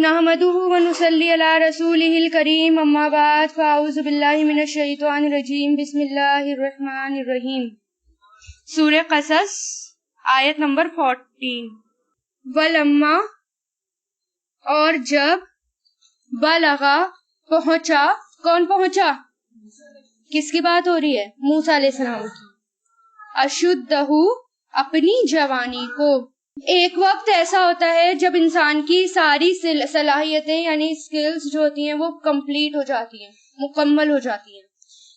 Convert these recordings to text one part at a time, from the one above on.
نحمدہ ونصلی علی رسولہ الکریم اما بعد فاعوذ باللہ من الشیطان الرجیم بسم اللہ الرحمن الرحیم۔ سورہ قصص آیت نمبر 14۔ ولما اور جب بلغا پہنچا، کون پہنچا؟ کس کی بات ہو رہی ہے؟ موسیٰ علیہ السلام کی۔ اشدہ اپنی جوانی کو۔ ایک وقت ایسا ہوتا ہے جب انسان کی ساری صلاحیتیں یعنی اسکلز جو ہوتی ہیں وہ کمپلیٹ ہو جاتی ہیں، مکمل ہو جاتی ہیں،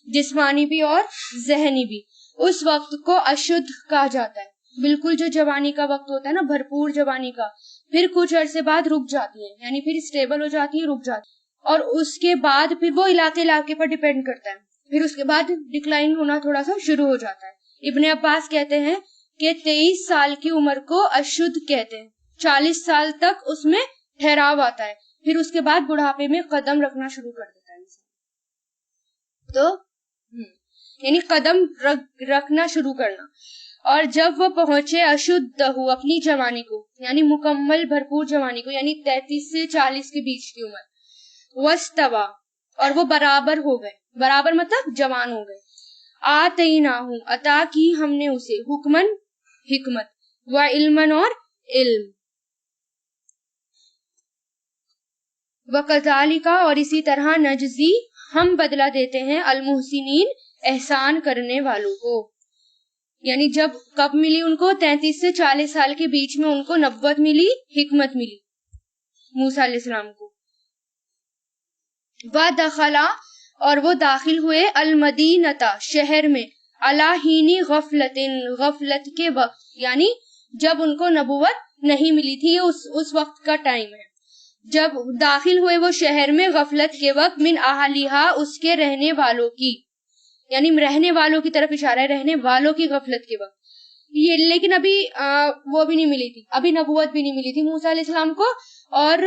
جسمانی بھی اور ذہنی بھی۔ اس وقت کو اشد کہا جاتا ہے۔ بالکل جو جوانی کا وقت ہوتا ہے نا، بھرپور جوانی کا، پھر کچھ عرصے بعد رک جاتی ہے، یعنی پھر اسٹیبل ہو جاتی ہے، رک جاتی ہے، اور اس کے بعد پھر وہ علاقے پر ڈیپینڈ کرتا ہے، پھر اس کے بعد ڈکلائن ہونا تھوڑا سا شروع ہو جاتا ہے۔ ابن عباس کہتے ہیں کہ 23 سال کی عمر کو اشد کہتے ہیں، 40 سال تک اس میں ٹھہراو آتا ہے، پھر اس کے بعد بڑھاپے میں قدم رکھنا شروع کر دیتا ہے انسان، تو یعنی قدم رکھنا شروع کرنا۔ اور جب وہ پہنچے اشدہ اپنی جوانی کو، یعنی مکمل بھرپور جوانی کو، یعنی 33 سے 40 کے بیچ کی عمر، واستوى اور وہ برابر ہو گئے، برابر مطلب جوان ہو گئے۔ آتیناہ عطا کی ہم نے اسے، حکمن حکمت، و علمن اور علم، وکذالک اور اسی طرح نجزی ہم بدلہ دیتے ہیں المحسنین احسان کرنے والوں کو۔ یعنی جب کب ملی ان کو؟ 33 سے 40 سال کے بیچ میں ان کو نبوت ملی، حکمت ملی موسیٰ علیہ السلام کو۔ وَدَخَلَ اور وہ داخل ہوئے المدینۃ شہر میں، علی حین غفلۃ غفلت کے وقت، یعنی جب ان کو نبوت نہیں ملی تھی، اس وقت کا ٹائم ہے۔ جب داخل ہوئے وہ شہر میں غفلت کے وقت، من اہلیہا اس کے رہنے والوں کی، یعنی رہنے والوں کی طرف اشارہ ہے، رہنے والوں کی غفلت کے وقت یہ، لیکن ابھی وہ بھی نہیں ملی تھی، ابھی نبوت بھی نہیں ملی تھی موسیٰ علیہ السلام کو، اور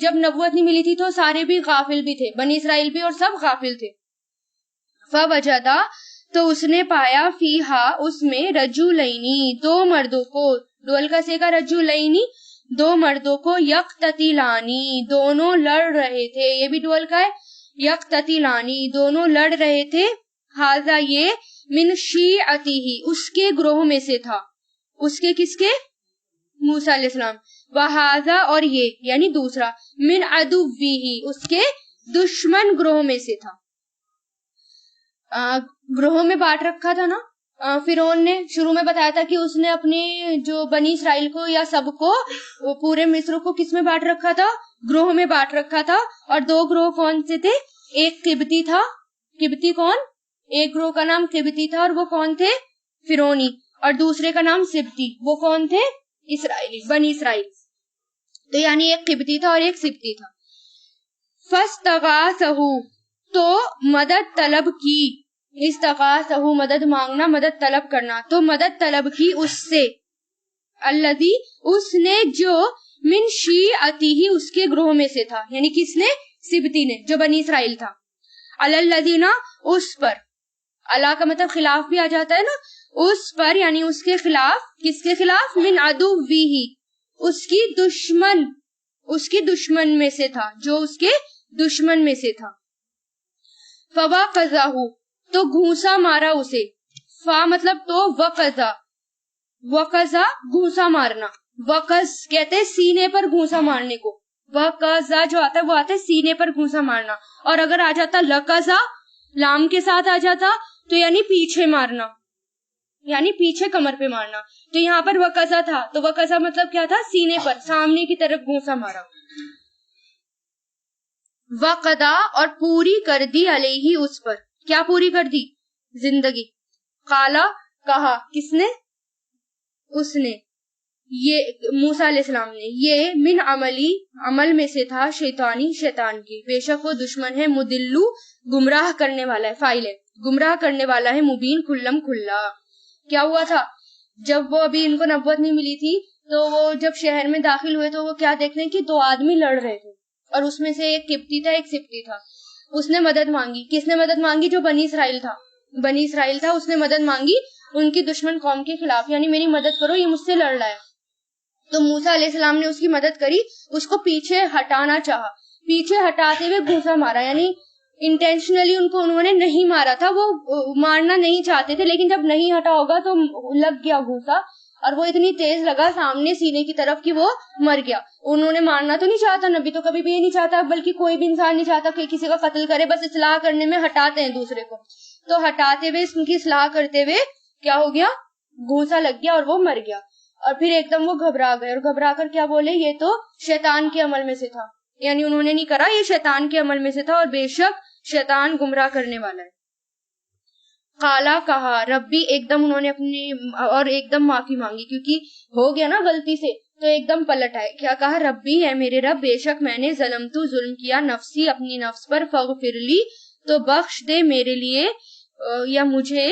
جب نبوت نہیں ملی تھی تو سارے بھی غافل بھی تھے، بنی اسرائیل بھی، اور سب غافل تھے۔ فوجدا تو اس نے پایا، فیہا اس میں، رجلینی دو مردوں کو، ڈول کا سیکا رجلینی دو مردوں کو، یقتتلانی دونوں لڑ رہے تھے، یہ بھی ڈول کا ہے، یقتتلانی دونوں لڑ رہے تھے، ھذا یہ، من شیعتہ اس کے گروہ میں سے تھا، اس کے کس کے؟ موسیٰ علیہ السلام، وھذا اور یہ یعنی دوسرا، من عدوہ اس کے دشمن گروہ میں سے تھا۔ گروہوں میں بانٹ رکھا تھا نا فرعون نے، شروع میں بتایا تھا کہ اس نے اپنے جو بنی اسرائیل کو یا سب کو، پورے مصر کو کس میں بانٹ رکھا تھا؟ گروہ میں بانٹ رکھا تھا، اور دو گروہ کون سے تھے؟ ایک قبطی تھا، قبطی کون؟ ایک گروہ کا نام قبطی تھا، اور وہ کون تھے؟ فرعونی، اور دوسرے کا نام سبطی، وہ کون تھے؟ اسرائیلی، بنی اسرائیل، تو یعنی ایک قبطی تھا اور ایک سبطی تھا۔ فاستغاثہ تو مدد طلب کی، استغاثہ مدد مانگنا، مدد طلب کرنا، تو مدد طلب کی اس سے، الذی اس نے، جو من شیعتہ اس کے گروہ میں سے تھا، یعنی کس نے؟ سبطی نے، جو بنی اسرائیل تھا، علی الذین اس پر، اللہ کا مطلب خلاف بھی آ جاتا ہے نا، اس پر یعنی اس کے خلاف، کس کے خلاف؟ من عدوہ اس کی دشمن، اس کی دشمن میں سے تھا، جو اس کے دشمن میں سے تھا۔ فوقظہ تو گھونسا مارا اسے، فا مطلب تو، وقظہ، وقظہ گھونسا مارنا، وقظ کہتے ہیں سینے پر گھونسا مارنے کو، وقظہ جو آتا ہے وہ آتا ہے سینے پر گھونسا مارنا، اور اگر آ جاتا لقظہ لام کے ساتھ آ جاتا تو یعنی پیچھے مارنا، یعنی پیچھے کمر پہ مارنا، تو یہاں پر وقظہ تھا، تو وقظہ مطلب کیا تھا؟ سینے پر، سامنے کی طرف گھونسا مارا۔ وقضا اور پوری کر دی، علیہ اس پر، کیا پوری کر دی؟ زندگی۔ قالا کہا، کس نے؟ اس نے، یہ موسیٰ علیہ السلام نے، یہ من عملی عمل میں سے تھا، شیطانی شیطان کی، بے شک وہ دشمن ہے، مدلو گمراہ کرنے والا ہے، فائل ہے، گمراہ کرنے والا ہے، مبین کھلم کھلا۔ کیا ہوا تھا؟ جب وہ ابھی ان کو نبوت نہیں ملی تھی تو وہ جب شہر میں داخل ہوئے تو وہ کیا دیکھتے ہیں کہ دو آدمی لڑ رہے تھے، اور اس میں سے ایک قبطی تھا، ایک سبطی تھا۔ اس نے مدد مانگی، کس نے مدد مانگی؟ جو بنی اسرائیل تھا، بنی اسرائیل تھا، اس نے مدد مانگی ان کی دشمن قوم کے خلاف، یعنی میری مدد کرو، یہ مجھ سے لڑ رہا ہے۔ تو موسیٰ علیہ السلام نے اس کی مدد کری, اس کو پیچھے ہٹانا چاہا, پیچھے ہٹاتے ہوئے گھوسا مارا, یعنی انٹینشنلی ان کو انہوں نے نہیں مارا تھا, وہ مارنا نہیں چاہتے تھے, لیکن جب نہیں ہٹا ہوگا تو لگ گیا گھوسا, اور وہ اتنی تیز لگا سامنے سینے کی طرف کہ وہ مر گیا. انہوں نے مارنا تو نہیں چاہتا, نبی تو کبھی بھی یہ نہیں چاہتا, بلکہ کوئی بھی انسان نہیں چاہتا کہ کسی کا قتل کرے, بس اصلاح کرنے میں ہٹاتے ہیں دوسرے کو. تو ہٹاتے ہوئے ان کی اصلاح کرتے ہوئے کیا ہو گیا, گھوسا لگ گیا اور وہ مر گیا. اور پھر ایک دم وہ گھبرا گئے, اور گھبرا کر کیا بولے, یہ تو شیطان کے عمل میں سے تھا, یعنی انہوں نے نہیں کرا, یہ شیطان کے عمل میں سے تھا, اور بے شک شیطان گمراہ کرنے والا ہے. قالا کہا ربی, ایک دم انہوں نے اپنی اور ایک دم معافی مانگی, کیونکہ ہو گیا نا غلطی سے, تو ایک دم پلٹ آئے. کیا کہا, ربی ہے میرے رب, بے شک میں نے ظلم کیا نفسی, اپنی نفس پر, فغفر لی تو بخش دے میرے لیے, یا مجھے,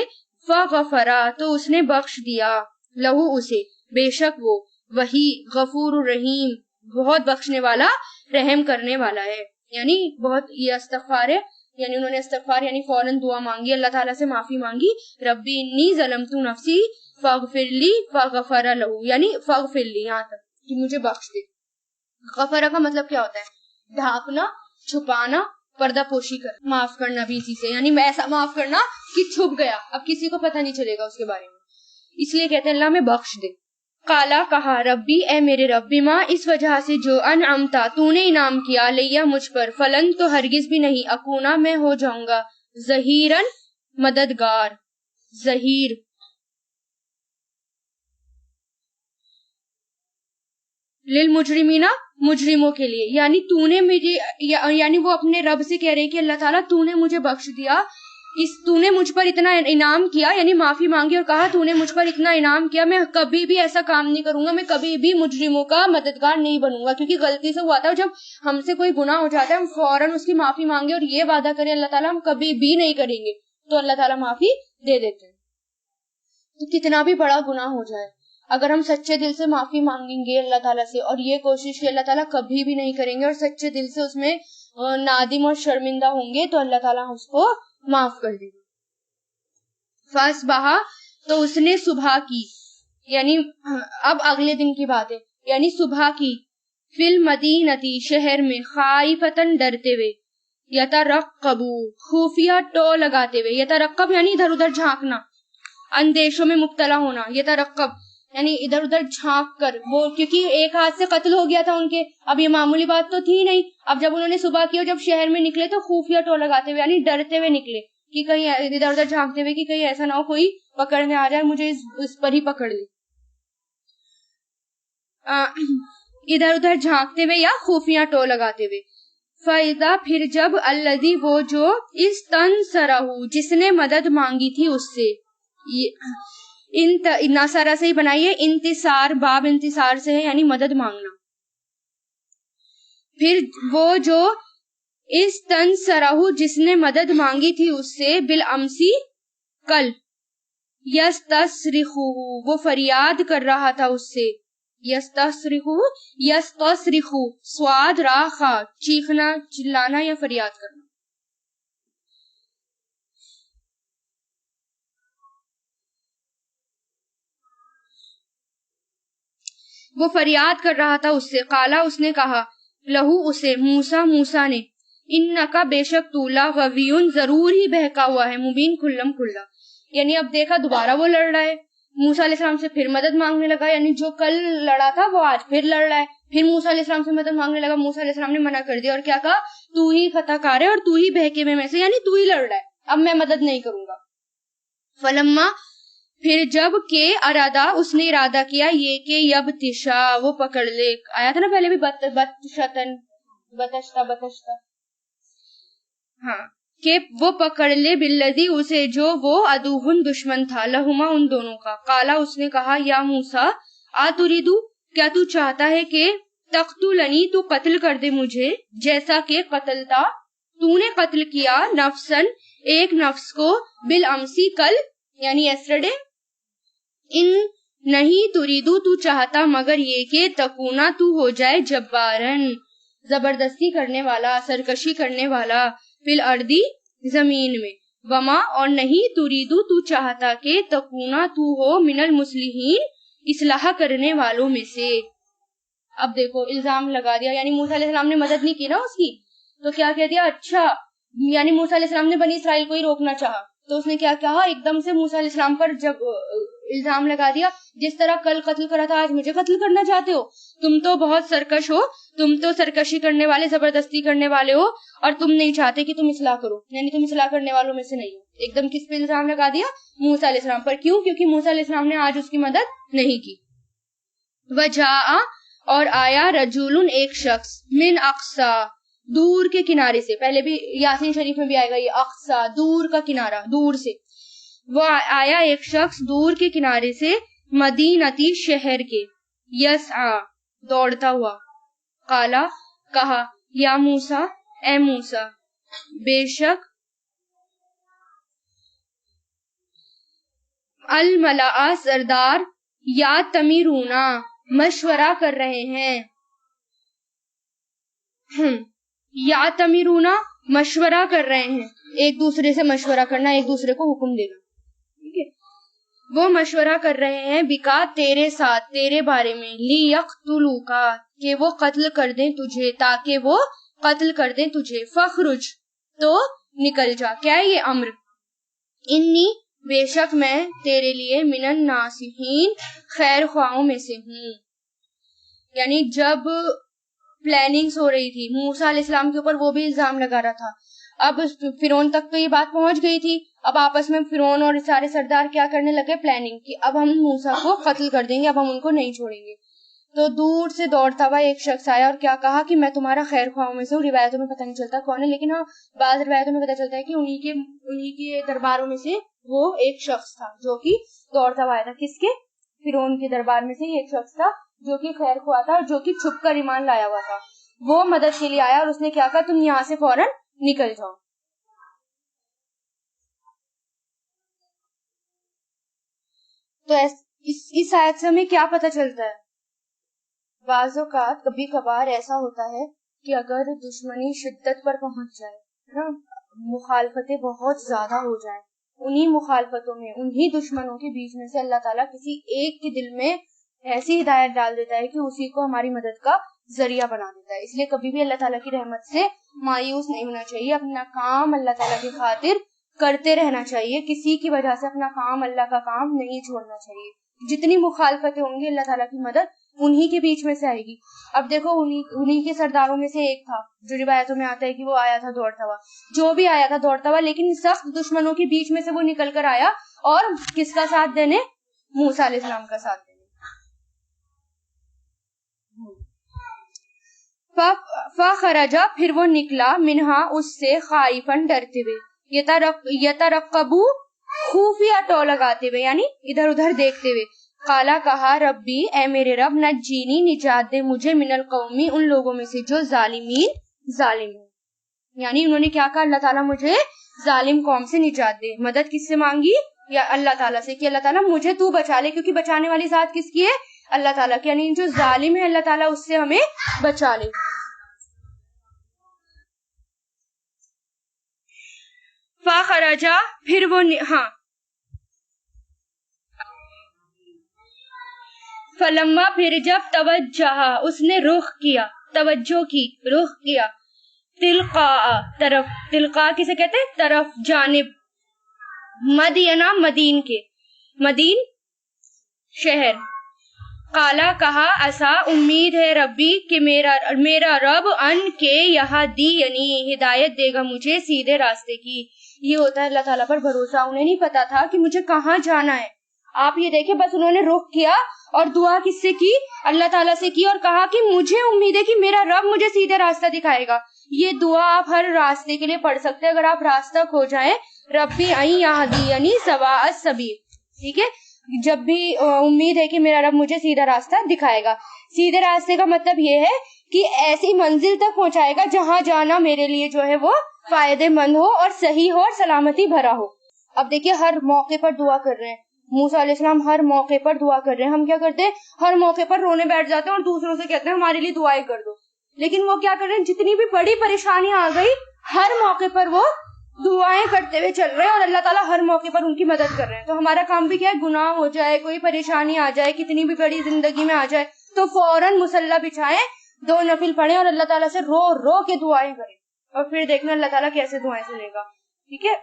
فغفرا تو اس نے بخش دیا, لہو اسے, بے شک وہ, وہی غفور الرحیم بہت بخشنے والا رحم کرنے والا ہے. یعنی بہت یہ استغفار ہے, یعنی انہوں نے استغفار یعنی فوراً دعا مانگی, اللہ تعالیٰ سے معافی مانگی, ربی انی ظلمت نفسی فاغفر لی فغفر لہو, یعنی فاغفر لی یہاں تک کہ مجھے بخش دے. غفرہ کا مطلب کیا ہوتا ہے, ڈھانپنا, چھپانا, پردہ پوشی کر, معاف کرنا بھی اسی سے, یعنی ایسا معاف کرنا کہ چھپ گیا, اب کسی کو پتہ نہیں چلے گا اس کے بارے میں, اس لیے کہتے ہیں اللہ میں بخش دے. قالا کہا ربی اے میرے رب, بما اس وجہ سے جو انعمتا تو نے انعام کیا, علیہ مجھ پر, فلن تو ہرگز بھی نہیں, اکونا میں ہو جاؤں گا, ظہیرن مددگار, ظہیر للمجرمین مجرموں کے لیے, یعنی تو نے مجھے, یعنی وہ اپنے رب سے کہہ رہے کہ اللہ تعالیٰ تو نے مجھے بخش دیا, تو نے مجھ پر اتنا انعام کیا, یعنی معافی مانگی اور کہا تو نے مجھ پر اتنا انعام کیا, میں کبھی بھی ایسا کام نہیں کروں گا, میں کبھی بھی مجرموں کا مددگار نہیں بنوں گا, کیونکہ غلطی سے ہوا تھا, جب ہم سے کوئی گناہ ہو جاتا ہے ہم فوراً اس کی معافی مانگے اور یہ وعدہ کریں اللہ تعالیٰ ہم کبھی بھی نہیں کریں گے, تو اللہ تعالیٰ معافی دے دیتے ہیں. تو کتنا بھی بڑا گناہ ہو جائے, اگر ہم سچے دل سے معافی مانگیں گے اللہ تعالیٰ سے, اور یہ کوشش کہ اللہ تعالیٰ کبھی بھی نہیں کریں گے, اور سچے دل سے اس میں نادم اور شرمندہ ہوں گے, تو اللہ تعالیٰ اس کو معاف کر دے گا. فاصبح تو اس نے صبح کی, یعنی اب اگلے دن کی بات ہے, یعنی صبح کی, فی المدینتی شہر میں, خائفتن ڈرتے ہوئے, یترقبو خفیہ ٹو لگاتے ہوئے, یترقب یعنی ادھر ادھر جھانکنا, اندیشوں میں مبتلا ہونا, یترقب یعنی ادھر ادھر جھانک کر, وہ کیونکہ ایک ہاتھ سے قتل ہو گیا تھا ان کے, اب یہ معمولی بات تو تھی نہیں, اب جب انہوں نے صبح کی اور جب شہر میں نکلے تو خفیہ ٹو لگاتے ہوئے, یعنی ڈرتے ہوئے نکلے کہ کہیں ادھر ادھر جھانکتے ہوئے کہ کہیں ایسا نہ ہو کوئی پکڑنے آ جائے, مجھے اس پر ہی پکڑ لے, ادھر ادھر جھانکتے ہوئے یا خفیہ ٹو لگاتے ہوئے. فَإِذَا پھر جب الذی وہ جو استنصرہ جس نے مدد مانگی تھی اس سے, ناصرہ سے ہی بنائیے, انتصار باب انتصار سے ہے یعنی مدد مانگنا. پھر وہ جو استنصرہ جس نے مدد مانگی تھی اس سے, بالامسی کل, یستصرخ وہ فریاد کر رہا تھا اس سے, یستصرخ سواد را خا چیخنا چلانا یا فریاد کرنا. وہ فریاد کر رہا تھا اس سے, قالا اس نے کہا, لہو اسے, موسیٰ نے, انکا بے شک تو, لغویون ضرور ہی بہکا ہوا ہے, مبین کھلم کھلا, یعنی اب دیکھا دوبارہ وہ لڑ رہا ہے, موسیٰ علیہ السلام سے پھر مدد مانگنے لگا, یعنی جو کل لڑا تھا وہ آج پھر لڑ رہا ہے, پھر موسیٰ علیہ السلام سے مدد مانگنے لگا, موسیٰ علیہ السلام نے منع کر دیا اور کیا کہا, تو ہی خطا کار ہے اور تو ہی بہکے میں سے, یعنی تو ہی لڑ رہا ہے, اب میں مدد نہیں کروں گا. فلما پھر جب کہ ارادہ اس نے ارادہ کیا یہ کہ یبتشا وہ پکڑ لے, آیا تھا نا پہلے بھی, بتشتا ہاں, کہ وہ پکڑ لے, بالذی اسے جو وہ عدوہن دشمن تھا, لہما ان دونوں کا. قالا اس نے کہا, یا موسیٰ آتریدو کیا تو چاہتا ہے کہ تقتلنی تو قتل کر دے مجھے, جیسا کہ قتلتا تو نے قتل کیا, نفسن ایک نفس کو, بالامسی کل یعنی یسٹرڈے, ان نہیں تریدو تو چاہتا مگر یہ کہ تکونا تو ہو جائے, جبارن زبردستی کرنے والا, سرکشی کرنے والا, فی الارض زمین میں, وما اور نہیں تریدو تو چاہتا کہ تکونا تو ہو, من المصلحین اصلاح کرنے والوں میں سے, اب دیکھو الزام لگا دیا، یعنی موسیٰ علیہ السلام نے مدد نہیں کی نا اس کی، تو کیا کہہ دیا، اچھا یعنی موسیٰ علیہ السلام نے بنی اسرائیل کو ہی روکنا چاہا، تو اس نے کیا کہا، ایک دم سے موسیٰ علیہ السلام پر جب الزام لگا دیا، جس طرح کل قتل کرا تھا آج مجھے قتل کرنا چاہتے ہو، تم تو بہت سرکش ہو، تم تو سرکشی کرنے والے، زبردستی کرنے والے ہو، اور تم نہیں چاہتے کہ تم اصلاح کرو، یعنی تم اصلاح کرنے والوں میں سے نہیں ہو۔ ایک دم کس پہ الزام لگا دیا، موسیٰ علیہ السلام پر۔ کیوں؟ کیونکہ موسیٰ علیہ السلام نے آج اس کی مدد نہیں کی۔ وجاء اور آیا، رجل ایک شخص، من اقصا دور کے کنارے سے، پہلے بھی یاسین شریف میں بھی آئے گا یہ اقصا دور کا کنارہ، دور سے، وہ آیا ایک شخص دور کے کنارے سے، مدینتی شہر کے، یسعا دوڑتا ہوا، قالا کہا، یا موسیٰ اے موسیٰ، بے شک الملأ سردار، یا تمیرونا مشورہ کر رہے ہیں، یا تمیرونا مشورہ کر رہے ہیں، ایک دوسرے سے مشورہ کرنا، ایک دوسرے کو حکم دینا، ٹھیک ہے، وہ مشورہ کر رہے ہیں، بکا تیرے ساتھ، تیرے بارے میں، لیقتلوکا کہ وہ قتل کر دیں تجھے، تاکہ وہ قتل کر دیں تجھے، فخرج تو نکل جا، کیا ہے یہ امر، انی بے شک میں تیرے لیے من الناصحین خیر خواہوں میں سے ہوں۔ یعنی جب پلاننگز ہو رہی تھی موسیٰ علیہ السلام کے اوپر، وہ بھی الزام لگا رہا تھا، اب فرعون تک تو یہ بات پہنچ گئی تھی، اب آپس میں فرعون اور سارے سردار کیا کرنے لگے، پلاننگ کی، اب ہم موسیٰ کو قتل کر دیں گے، اب ہم ان کو نہیں چھوڑیں گے۔ تو دور سے دوڑتا ہوا ایک شخص آیا اور کیا کہا کہ میں تمہارا خیر خواہوں میں سے ہوں، روایتوں میں پتہ نہیں چلتا کون ہے، لیکن ہاں بعض روایتوں میں پتہ چلتا ہے کہ انہی کے درباروں میں سے وہ ایک شخص تھا جو کہ دوڑتا ہوا آیا تھا، کس کے، فرعون کے دربار میں سے ہی ایک شخص تھا جو کہ خیر خواہ تھا، جو کہ چھپ کر ایمان لایا ہوا تھا، وہ مدد کے لیے آیا اور اس نے کیا کہا، تم یہاں سے فوراً نکل جاؤ۔ تو اس آیت سے ہمیں کیا پتہ چلتا ہے، بعض اوقات کبھی کبھار ایسا ہوتا ہے کہ اگر دشمنی شدت پر پہنچ جائے نا، مخالفتیں بہت زیادہ ہو جائیں، انہی مخالفتوں میں، انہی دشمنوں کے بیچ میں سے اللہ تعالیٰ کسی ایک کے دل میں ایسی ہدایت ڈال دیتا ہے کہ اسی کو ہماری مدد کا ذریعہ بنا دیتا ہے۔ اس لیے کبھی بھی اللہ تعالیٰ کی رحمت سے مایوس نہیں ہونا چاہیے، اپنا کام اللہ تعالیٰ کی خاطر کرتے رہنا چاہیے، کسی کی وجہ سے اپنا کام، اللہ کا کام نہیں چھوڑنا چاہیے۔ جتنی مخالفتیں ہوں گی اللہ تعالیٰ کی مدد انہی کے بیچ میں سے آئے گی۔ اب دیکھو انہی کے سرداروں میں سے ایک تھا جو روایتوں میں آتا ہے کہ وہ آیا تھا دوڑتا ہوا، جو بھی آیا تھا دوڑتا ہوا، لیکن سخت دشمنوں کے بیچ میں سے وہ نکل کر آیا، اور کس کا ساتھ دینے، موسیٰ علیہ السلام کا ساتھ دینے۔ فخرجا پھر وہ نکلا، منہا اس سے، خائفن ڈرتے ہوئے، یترقبو خفیہ ٹو لگاتے ہوئے، یعنی ادھر ادھر دیکھتے ہوئے، قالا کہا، ربی اے میرے رب، نجینی نجات دے مجھے، من القومی ان لوگوں میں سے جو ظالمین ظالم ہیں، یعنی انہوں نے کیا کہا، اللہ تعالیٰ مجھے ظالم قوم سے نجات دے۔ مدد کس سے مانگی، یا اللہ تعالیٰ سے، کہ اللہ تعالیٰ مجھے تو بچا لے، کیونکہ بچانے والی ذات کس کی ہے، اللہ تعالیٰ کی، یعنی جو ظالم ہے اللہ تعالیٰ اس سے ہمیں بچا لے۔ فخرجا پھر وہ فلما پھر جب توجہ اس نے رخ کیا، توجہ کی، رخ کیا، تلقاء طرف، تلقاء کسے کہتے ہیں، طرف، جانب، مدینہ مدین کے، مدین شہر، قالا کہا، عسا امید ہے، ربی کہ میرا رب، ان کے یہاں دی یعنی ہدایت دے گا مجھے سیدھے راستے کی۔ یہ ہوتا ہے اللہ تعالیٰ پر بھروسہ، انہیں نہیں پتا تھا کہ مجھے کہاں جانا ہے، آپ یہ دیکھیں، بس انہوں نے رخ کیا اور دعا کس سے کی، اللہ تعالیٰ سے کی، اور کہا کہ مجھے امید ہے کہ میرا رب مجھے سیدھے راستہ دکھائے گا۔ یہ دعا آپ ہر راستے کے لیے پڑھ سکتے ہیں، اگر آپ راستہ کھو جائیں، ربی ان یہدینی سواء السبیل، ٹھیک ہے، جب بھی امید ہے کہ میرا رب مجھے سیدھا راستہ دکھائے گا۔ سیدھے راستے کا مطلب یہ ہے کہ ایسی منزل تک پہنچائے گا جہاں جانا میرے لیے جو ہے وہ فائدے مند ہو اور صحیح ہو اور سلامتی بھرا ہو۔ اب دیکھیے ہر موقع پر دعا کر رہے ہیں، موسیٰ علیہ السلام ہر موقع پر دعا کر رہے ہیں، ہم کیا کرتے ہیں، ہر موقع پر رونے بیٹھ جاتے ہیں اور دوسروں سے کہتے ہیں ہمارے لیے دعائیں کر دو، لیکن وہ کیا کر رہے ہیں، جتنی بھی بڑی پریشانی آ گئی ہر موقع پر وہ دعائیں کرتے ہوئے چل رہے ہیں، اور اللہ تعالیٰ ہر موقع پر ان کی مدد کر رہے ہیں۔ تو ہمارا کام بھی کیا ہے، گناہ ہو جائے، کوئی پریشانی آ جائے، کتنی بھی بڑی زندگی میں آ جائے، تو فوراً مصلی بچھائیں, 2 نفل پڑھیں اور اللہ تعالیٰ سے رو رو کے دعائیں کریں, اور پھر دیکھنا اللہ تعالیٰ کیسے دعائیں سنے گا. ٹھیک ہے.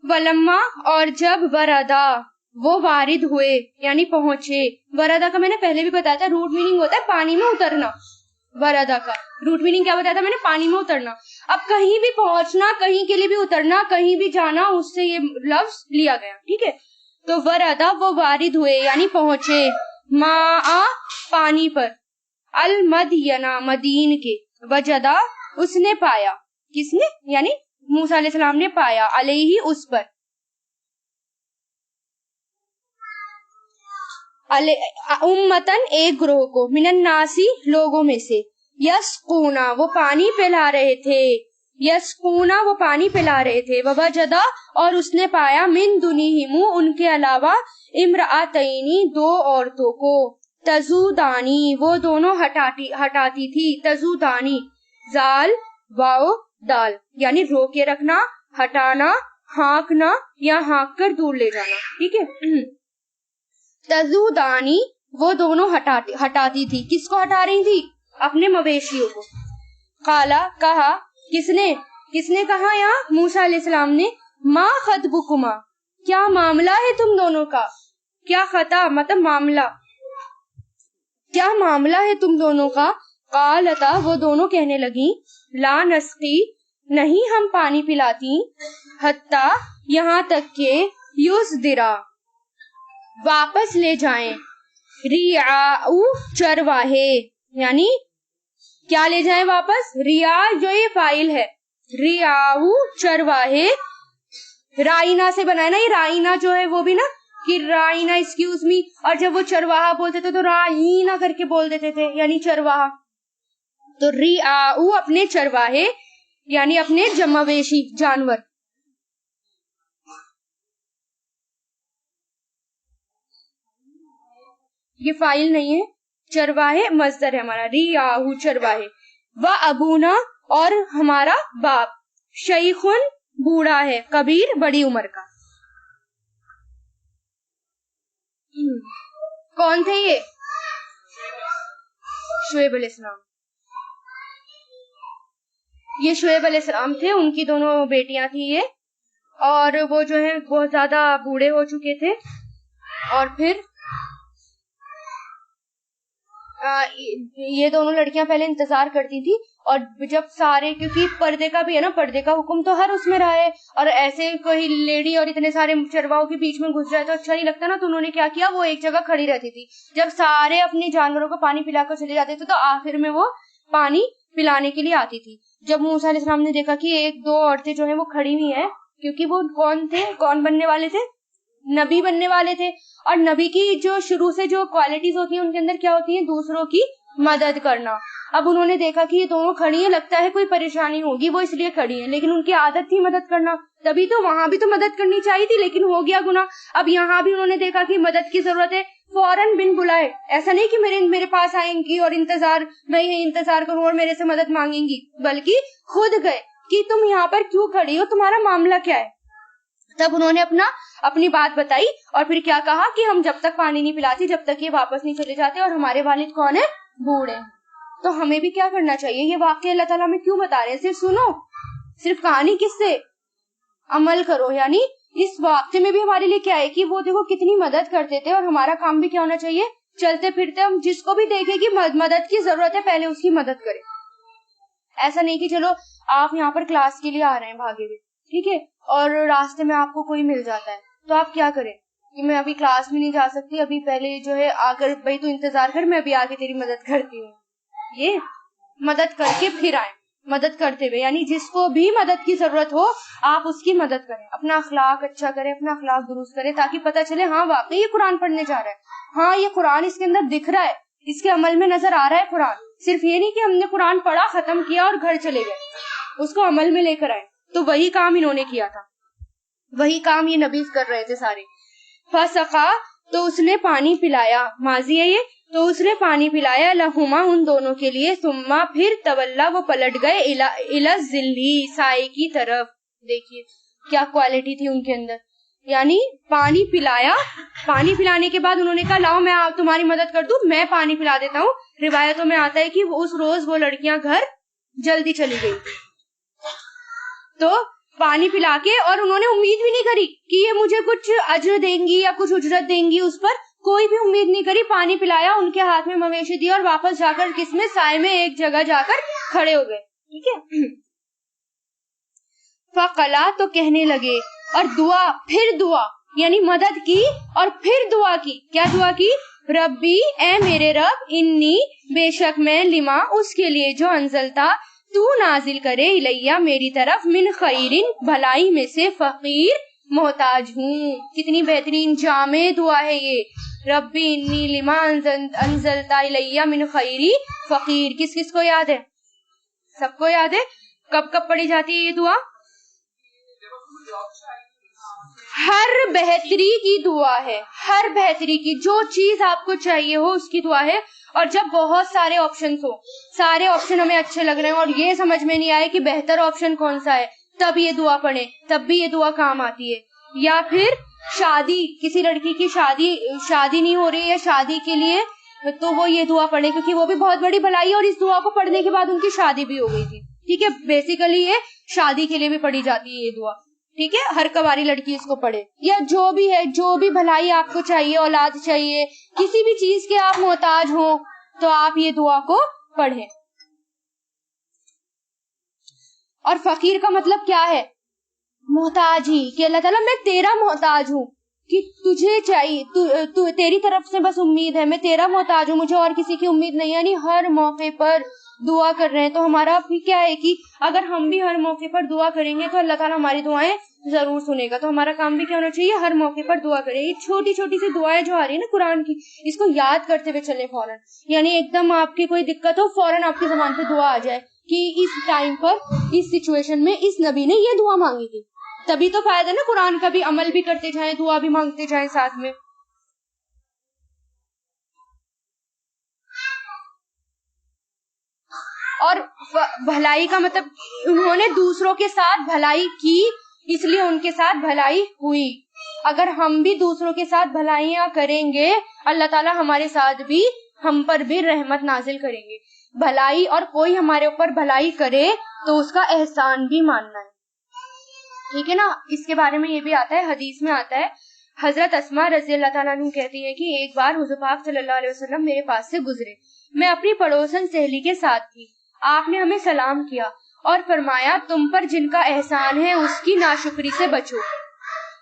ولما, اور جب وردا, وہ وارد ہوئے یعنی پہنچے. وردا کا میں نے پہلے بھی بتایا تھا, روٹ میننگ ہوتا ہے پانی میں اترنا. وردا کا روٹ میننگ کیا بتایا تھا میں نے, پانی میں اترنا. اب کہیں بھی پہنچنا, کہیں کے لیے بھی اترنا, کہیں بھی جانا, اس سے یہ لفظ لیا گیا. ٹھیک ہے. تو وردا, وہ وارد ہوئے یعنی پہنچے, ماء, پانی پر, المدینہ, مدین کے, وجدا, اس نے پایا, کس نے یعنی موسیٰ علیہ السلام نے پایا, علیہ, اس پر, امتن, ایک گروہ کو, من الناسی, لوگوں میں سے, یسقونا, وہ پانی پلا رہے تھے, یسقونا, وہ پانی پلا رہے تھے, ووجدا, اور اس نے پایا, من دونہم, ان کے علاوہ, امرأتینی, 2 عورتوں کو, تزودانی, وہ دونوں ہٹاتی تھی, تزودانی, زال, واو, دال, یعنی رو کے رکھنا, ہٹانا, ہانکنا یا ہانک کر دور لے جانا. ٹھیک ہے. تزودانی, وہ دونوں ہٹاتی تھی, کس کو ہٹا رہی تھی, اپنے مویشیوں کو. قالا, کہا, کس نے کہا یہاں, موسیٰ علیہ السلام نے, ما خطبکما, کیا معاملہ ہے تم دونوں کا, کیا خطا مطلب معاملہ, کیا معاملہ ہے تم دونوں کا. قالتا, وہ دونوں کہنے لگیں, لا نسقی, نہیں ہم پانی پلاتی, حتی, یہاں تک کہ, یصدرا, واپس لے جائیں, ریعاء, چرواہے, یعنی کیا لے جائیں واپس, ریعاء جو یہ فاعل ہے, ریعاء, چرواہے, رائنا سے بنایا نا, یہ رائنا جو ہے وہ بھی نا کہ رائنا ایکسکیوز می, اور جب وہ چرواہا بولتے تھے تو رائنا کر کے بول دیتے تھے یعنی چرواہا. تو ریعاء, اپنے چرواہے یعنی اپنے مویشی جانور. یہ فاعل نہیں ہے, چرواہے مصدر ہے ہمارا, ریعاء, چرواہے. وابونا, اور ہمارا باپ, شیخن, بوڑھا ہے, کبیر, بڑی عمر کا. کون تھے یہ, شعیب علیہ السلام. یہ شعیب علیہ السلام تھے, ان کی دونوں بیٹیاں تھیں یہ, اور وہ جو ہے بہت زیادہ بوڑھے ہو چکے تھے. اور پھر یہ دونوں لڑکیاں پہلے انتظار کرتی تھی, اور جب سارے, کیونکہ پردے کا بھی ہے نا, پردے کا حکم تو ہر اس میں رہا ہے, اور ایسے کوئی لیڈی اور اتنے سارے چرواہوں کے بیچ میں گھس جائے تو اچھا نہیں لگتا نا. تو انہوں نے کیا کیا, وہ ایک جگہ کھڑی رہتی تھی, جب سارے اپنے جانوروں کو پانی پلا کر چلے جاتے تھے تو آخر میں وہ پانی پلانے کے لیے آتی تھی. جب موسیٰ علیہ السلام نے دیکھا کہ 1-2 عورتیں جو ہیں وہ کھڑی ہوئی ہیں, کیونکہ وہ کون تھے, کون بننے والے تھے, نبی بننے والے تھے, اور نبی کی جو شروع سے جو کوالٹیز ہوتی ہیں ان کے اندر کیا ہوتی ہیں, دوسروں کی مدد کرنا. اب انہوں نے دیکھا کہ یہ دونوں کھڑی ہیں, لگتا ہے کوئی پریشانی ہوگی, وہ اس لیے کھڑی ہیں, لیکن ان کی عادت تھی مدد کرنا, تبھی تو وہاں بھی تو مدد کرنی چاہیے تھی, لیکن ہو گیا گناہ. اب یہاں بھی انہوں نے دیکھا کہ مدد کی ضرورت ہے, فوراً بن بلائے, ایسا نہیں کہ میرے پاس آئیں گی اور میں یہی انتظار کروں اور میرے سے مدد مانگیں گی, بلکہ خود گئے کہ تم یہاں پر کیوں کھڑی ہو, تمہارا معاملہ کیا ہے. تب انہوں نے اپنی بات بتائی, اور پھر کیا کہا کہ ہم جب تک پانی نہیں پلاتی, جب تک یہ واپس نہیں چلے جاتے, اور ہمارے والد کون ہیں, بوڑھے ہیں. تو ہمیں بھی کیا کرنا چاہیے, یہ واقعہ اللہ تعالیٰ میں کیوں بتا رہے ہیں, صرف سنو, صرف کہانی کس سے, عمل کرو. یعنی اس واقعے میں بھی ہمارے لیے کیا ہے کہ وہ دیکھو کتنی مدد کرتے تھے, اور ہمارا کام بھی کیا ہونا چاہیے, چلتے پھرتے ہم جس کو بھی دیکھیں کہ مدد کی ضرورت ہے پہلے اس کی مدد کریں. ایسا نہیں کہ چلو آپ یہاں پر کلاس کے لیے آ رہے ہیں بھاگے ہوئے, ٹھیک ہے, اور راستے میں آپ کو کوئی مل جاتا ہے, تو آپ کیا کریں کہ میں ابھی کلاس میں نہیں جا سکتی, ابھی پہلے جو ہے آ کر بھائی تو انتظار کر, میں ابھی آ کے تیری مدد کرتی ہوں. یہ مدد کر کے پھر آئیں, مدد کرتے ہوئے, یعنی جس کو بھی مدد کی ضرورت ہو آپ اس کی مدد کریں, اپنا اخلاق اچھا کریں, اپنا اخلاق درست کریں, تاکہ پتہ چلے ہاں واقعی یہ قرآن پڑھنے جا رہا ہے, ہاں یہ قرآن اس کے اندر دکھ رہا ہے, اس کے عمل میں نظر آ رہا ہے قرآن. صرف یہ نہیں کہ ہم نے قرآن پڑھا, ختم کیا اور گھر چلے گئے, اس کو عمل میں لے کر آئے. تو وہی کام انہوں نے کیا تھا, وہی کام یہ نبی کر رہے تھے سارے. فسقا, تو اس نے پانی پلایا, ماضی ہے یہ, تو اس نے پانی پلایا, لہما, ان دونوں کے لیے, ثم, پھر, تولا, وہ پلٹ گئے, الی الظل, سائے کی طرف. دیکھیے کیا کوالٹی تھی ان کے اندر. یعنی پانی پلایا, پانی پلانے کے بعد انہوں نے کہا لاؤ میں تمہاری مدد کر دوں, میں پانی پلا دیتا ہوں. روایتوں میں آتا ہے کہ اس روز وہ لڑکیاں گھر جلدی چلی گئی. تو پانی پلا کے, اور انہوں نے امید بھی نہیں کری کہ یہ مجھے کچھ اجر دیں گی یا کچھ اجرت دیں گی, اس پر کوئی بھی امید نہیں کری. پانی پلایا, ان کے ہاتھ میں مویشی دیا اور واپس جا کر کس میں سائے میں ایک جگہ جا کر کھڑے ہو گئے. ٹھیک ہے. فقلا تو کہنے لگے, اور دعا, پھر دعا یعنی مدد کی اور پھر دعا کی. کیا دعا کی؟ ربی, اے میرے رب, انی, بے شک میں, لما, اس کے لیے, جو انزلتا, تو نازل کرے, الیہ, میری طرف, من خیرن, بھلائی میں سے, فقیر, محتاج ہوں. کتنی بہترین جامع دعا ہے یہ. ربی انی لما انزلتا الیہ من خیری فقیر. کس کس کو یاد ہے؟ سب کو یاد ہے. کب کب پڑھی جاتی ہے یہ دعا؟ ہر بہتری کی دعا ہے, ہر بہتری کی, جو چیز آپ کو چاہیے ہو اس کی دعا ہے. اور جب بہت سارے آپشنز ہو, سارے آپشن ہمیں اچھے لگ رہے ہیں اور یہ سمجھ میں نہیں آئے کہ بہتر آپشن کون سا ہے, تب یہ دعا پڑھیں, تب بھی یہ دعا کام آتی ہے. یا پھر شادی, کسی لڑکی کی شادی نہیں ہو رہی ہے, شادی کے لیے, تو وہ یہ دعا پڑھیں, کیونکہ وہ بھی بہت بڑی بھلائی ہے. اور اس دعا کو پڑھنے کے بعد ان کی شادی بھی ہو گئی تھی. ٹھیک ہے. بیسیکلی یہ شادی کے لیے بھی پڑھی جاتی ہے یہ دعا. ٹھیک ہے. ہر کواری لڑکی اس کو پڑھے, یا جو بھی ہے, جو بھی بھلائی آپ کو چاہیے, اولاد چاہیے, کسی بھی چیز کے آپ محتاج ہوں, تو آپ یہ دعا کو پڑھیں. اور فقیر کا مطلب کیا ہے؟ محتاج ہی, کہ اللہ تعالیٰ میں تیرا محتاج ہوں, کہ تجھے چاہیے, تیری طرف سے بس امید ہے, میں تیرا محتاج ہوں, مجھے اور کسی کی امید نہیں. یعنی ہر موقع پر دعا کر رہے ہیں. تو ہمارا بھی کیا ہے کہ اگر ہم بھی ہر موقع پر دعا کریں گے تو اللہ تعالیٰ ہماری دعائیں ضرور سنے گا. تو ہمارا کام بھی کیا ہونا چاہیے؟ ہر موقع پر دعا کریں. یہ چھوٹی چھوٹی سی دعائیں جو آ رہی ہے نا قرآن کی, اس کو یاد کرتے ہوئے چلے فوراً. یعنی ایک دم آپ کی کوئی دقت ہو, فوراً آپ کی زبان پہ دعا آ جائے کہ اس ٹائم پر, اس سچویشن میں اس نبی نے یہ دعا مانگی تھی. تبھی تو فائدہ نا قرآن کا بھی, عمل بھی کرتے جائیں, دعا بھی مانگتے جائیں ساتھ میں. اور بھلائی کا مطلب, انہوں نے دوسروں کے ساتھ بھلائی کی, اس لیے ان کے ساتھ بھلائی ہوئی. اگر ہم بھی دوسروں کے ساتھ بھلائیاں کریں گے, اللہ تعالیٰ ہمارے ساتھ بھی, ہم پر بھی رحمت نازل کریں گے. بھلائی, اور کوئی ہمارے اوپر بھلائی کرے تو اس کا احسان بھی ماننا ہے. ٹھیک ہے نا. اس کے بارے میں یہ بھی آتا ہے, حدیث میں آتا ہے, حضرت اسماء رضی اللہ تعالیٰ عنہ کہتی ہے کہ ایک بار حضور پاک صلی اللہ علیہ وسلم میرے پاس سے گزرے. میں اپنی پڑوسن سہیلی کے ساتھ تھی. آپ نے ہمیں سلام کیا اور فرمایا, تم پر جن کا احسان ہے اس کی ناشکری سے بچو.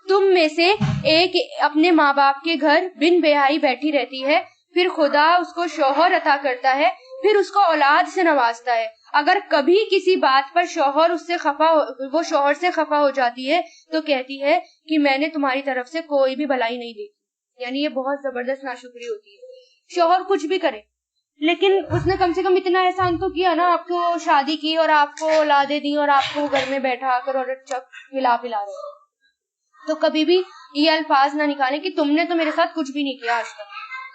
تم میں سے ایک اپنے ماں باپ کے گھر بن بیاہی بیٹھی رہتی ہے, پھر خدا اس کو شوہر عطا کرتا ہے, پھر اس کو اولاد سے نوازتا ہے. اگر کبھی کسی بات پر وہ شوہر سے خفا ہو جاتی ہے تو کہتی ہے کہ میں نے تمہاری طرف سے کوئی بھی بھلائی نہیں دیکھی. یعنی یہ بہت زبردست ناشکری ہوتی ہے. شوہر کچھ بھی کرے, لیکن اس نے کم سے کم اتنا احسان تو کیا نا, آپ کو شادی کی اور آپ کو اولادیں دی اور آپ کو گھر میں بیٹھا کر اور پلا رہے. تو کبھی بھی یہ الفاظ نہ نکالیں کہ تم نے تو میرے ساتھ کچھ بھی نہیں کیا آج تک,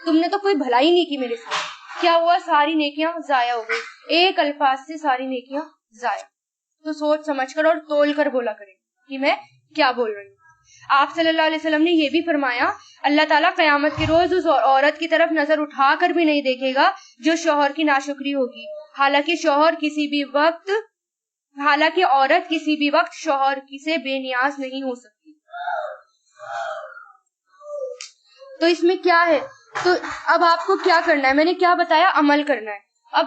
تم نے تو کوئی بھلائی نہیں کی میرے ساتھ. کیا ہوا؟ ساری نیکیاں ضائع ہو گئی. ایک الفاظ سے ساری نیکیاں ضائع. تو سوچ سمجھ کر اور تول کر بولا کریں کہ میں کیا بول رہی ہوں. آپ صلی اللہ علیہ وسلم نے یہ بھی فرمایا, اللہ تعالیٰ قیامت کے روز اس عورت کی طرف نظر اٹھا کر بھی نہیں دیکھے گا جو شوہر کی ناشکری ہوگی, حالانکہ عورت کسی بھی وقت شوہر سے بے نیاز نہیں ہو سکتی. تو اس میں کیا ہے؟ تو اب آپ کو کیا کرنا ہے؟ میں نے کیا بتایا, عمل کرنا ہے. اب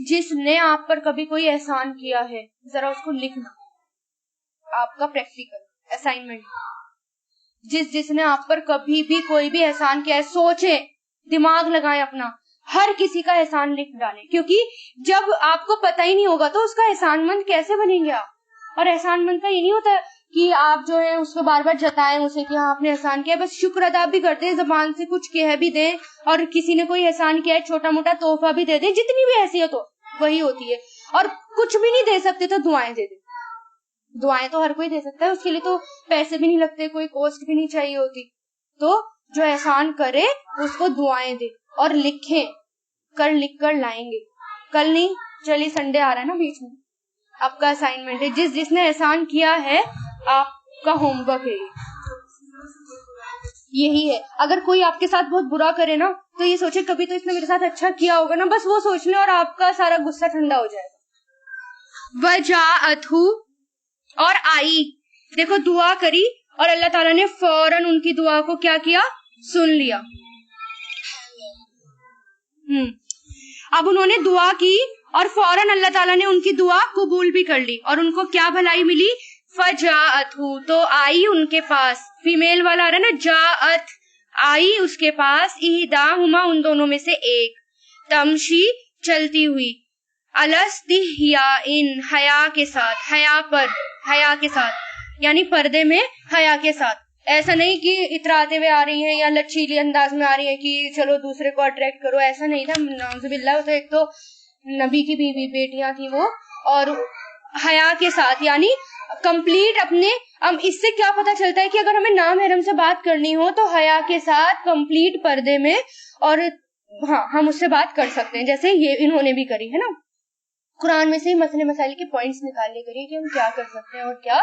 جس نے آپ پر کبھی کوئی احسان کیا ہے, ذرا اس کو لکھنا, آپ کا پریکٹیکل اسائنمنٹ. جس نے آپ پر کبھی بھی کوئی بھی احسان کیا ہے, سوچیں, دماغ لگائیں اپنا, ہر کسی کا احسان لکھ ڈالیں, کیونکہ جب آپ کو پتہ ہی نہیں ہوگا تو اس کا احسان مند کیسے بنیں گے آپ. اور احسان مند کا یہ نہیں ہوتا کہ آپ جو ہے اس کو بار بار جتائیں اسے کہ ہاں آپ نے احسان کیا, بس شکر ادا بھی کرتے ہیں, زبان سے کچھ کہہ بھی دیں, اور کسی نے کوئی احسان کیا ہے چھوٹا موٹا تحفہ بھی دے دیں, جتنی بھی حیثیت ہو وہی ہوتی ہے. اور کچھ بھی نہیں دے سکتے تو دعائیں دے دیں. دعائیں تو ہر کوئی دے سکتا ہے, اس کے لیے تو پیسے بھی نہیں لگتے, کوئی کوسٹ بھی نہیں چاہیے ہوتی. تو جو احسان کرے اس کو دعائیں دے, اور لکھیں, لکھ کر لائیں گے. کل نہیں, چلیے سنڈے آ رہا ہے نا بیچ میں, آپ کا اسائنمنٹ ہے, جس نے احسان کیا ہے آپ کا ہوم ورک ہے یہی ہے. اگر کوئی آپ کے ساتھ بہت برا کرے نا تو یہ سوچے کبھی تو اس نے میرے ساتھ اچھا کیا ہوگا نا, بس وہ سوچ لیں اور آپ کا سارا غصہ ٹھنڈا ہو جائے گا. وجاءتہ اور آئی, دیکھو دعا کری اور اللہ تعالیٰ نے فوراً ان کی دعا کو کیا کیا, سن لیا. اب انہوں نے دعا کی اور فوراً اللہ تعالیٰ نے ان کی دعا قبول بھی کر لی اور ان کو کیا بھلائی ملی, فجاءتہ تو آئی ان کے پاس, فیمیل والا آ رہا ہے نا, جاءت آئی اس کے پاس, احداہما ان دونوں میں سے ایک, تمشی چلتی ہوئی, الاستحیاء حیا کے ساتھ, حیا پر, حیا کے ساتھ یعنی پردے میں حیا کے ساتھ. ایسا نہیں کہ اتراتے ہوئے آ رہی ہیں یا لچیلی انداز میں آ رہی ہیں کہ چلو دوسرے کو اٹریکٹ کرو, ایسا نہیں تھا. نعوذ باللہ, تو ایک تو نبی کی بیوی بیٹیاں تھیں وہ, اور حیا کے ساتھ یعنی کمپلیٹ اپنے. اب اس سے کیا پتا چلتا ہے کہ اگر ہمیں نامحرم سے بات کرنی ہو تو حیا کے ساتھ کمپلیٹ پردے میں, اور ہاں ہم اس سے بات کر سکتے ہیں جیسے یہ انہوں نے بھی کری ہے نا. قرآن میں سے ہی مسئلے مسائل کے پوائنٹس نکال لے کریے کہ ہم کیا کر سکتے ہیں اور کیا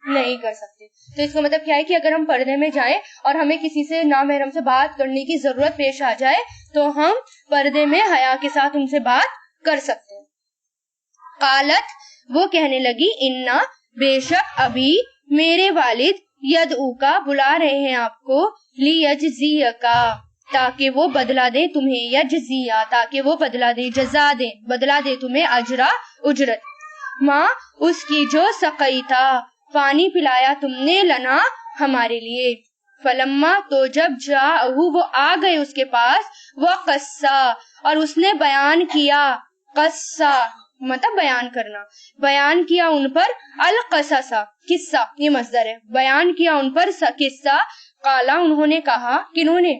نہیں کر سکتے. تو اس کا مطلب کیا ہے کہ اگر ہم پردے میں جائیں اور ہمیں کسی سے نامحرم سے بات کرنے کی ضرورت پیش آ جائے تو ہم پردے میں حیا کے ساتھ ان سے بات کر سکتے ہیں. قالت وہ کہنے لگی, انا بے شک ابھی میرے والد یدعوکا بلا رہے ہیں آپ کو, لیجزیکا تاکہ وہ بدلا دے تمہیں, یجزیا تاکہ وہ بدلا دے, جزا دے بدلا دے تمہیں, اجرا اجرت, ماں اس کی جو سقیتا پانی پلایا تم نے, لنا ہمارے لیے. فلما تو جب جاءہ وہ آ گئے اس کے پاس, وہ قصہ اور اس نے بیان کیا, قصہ مطلب بیان کرنا, بیان کیا ان پر, القصص قصہ یہ مصدر ہے, بیان کیا ان پر قصہ. قالا انہوں نے کہا, کنہوں نے,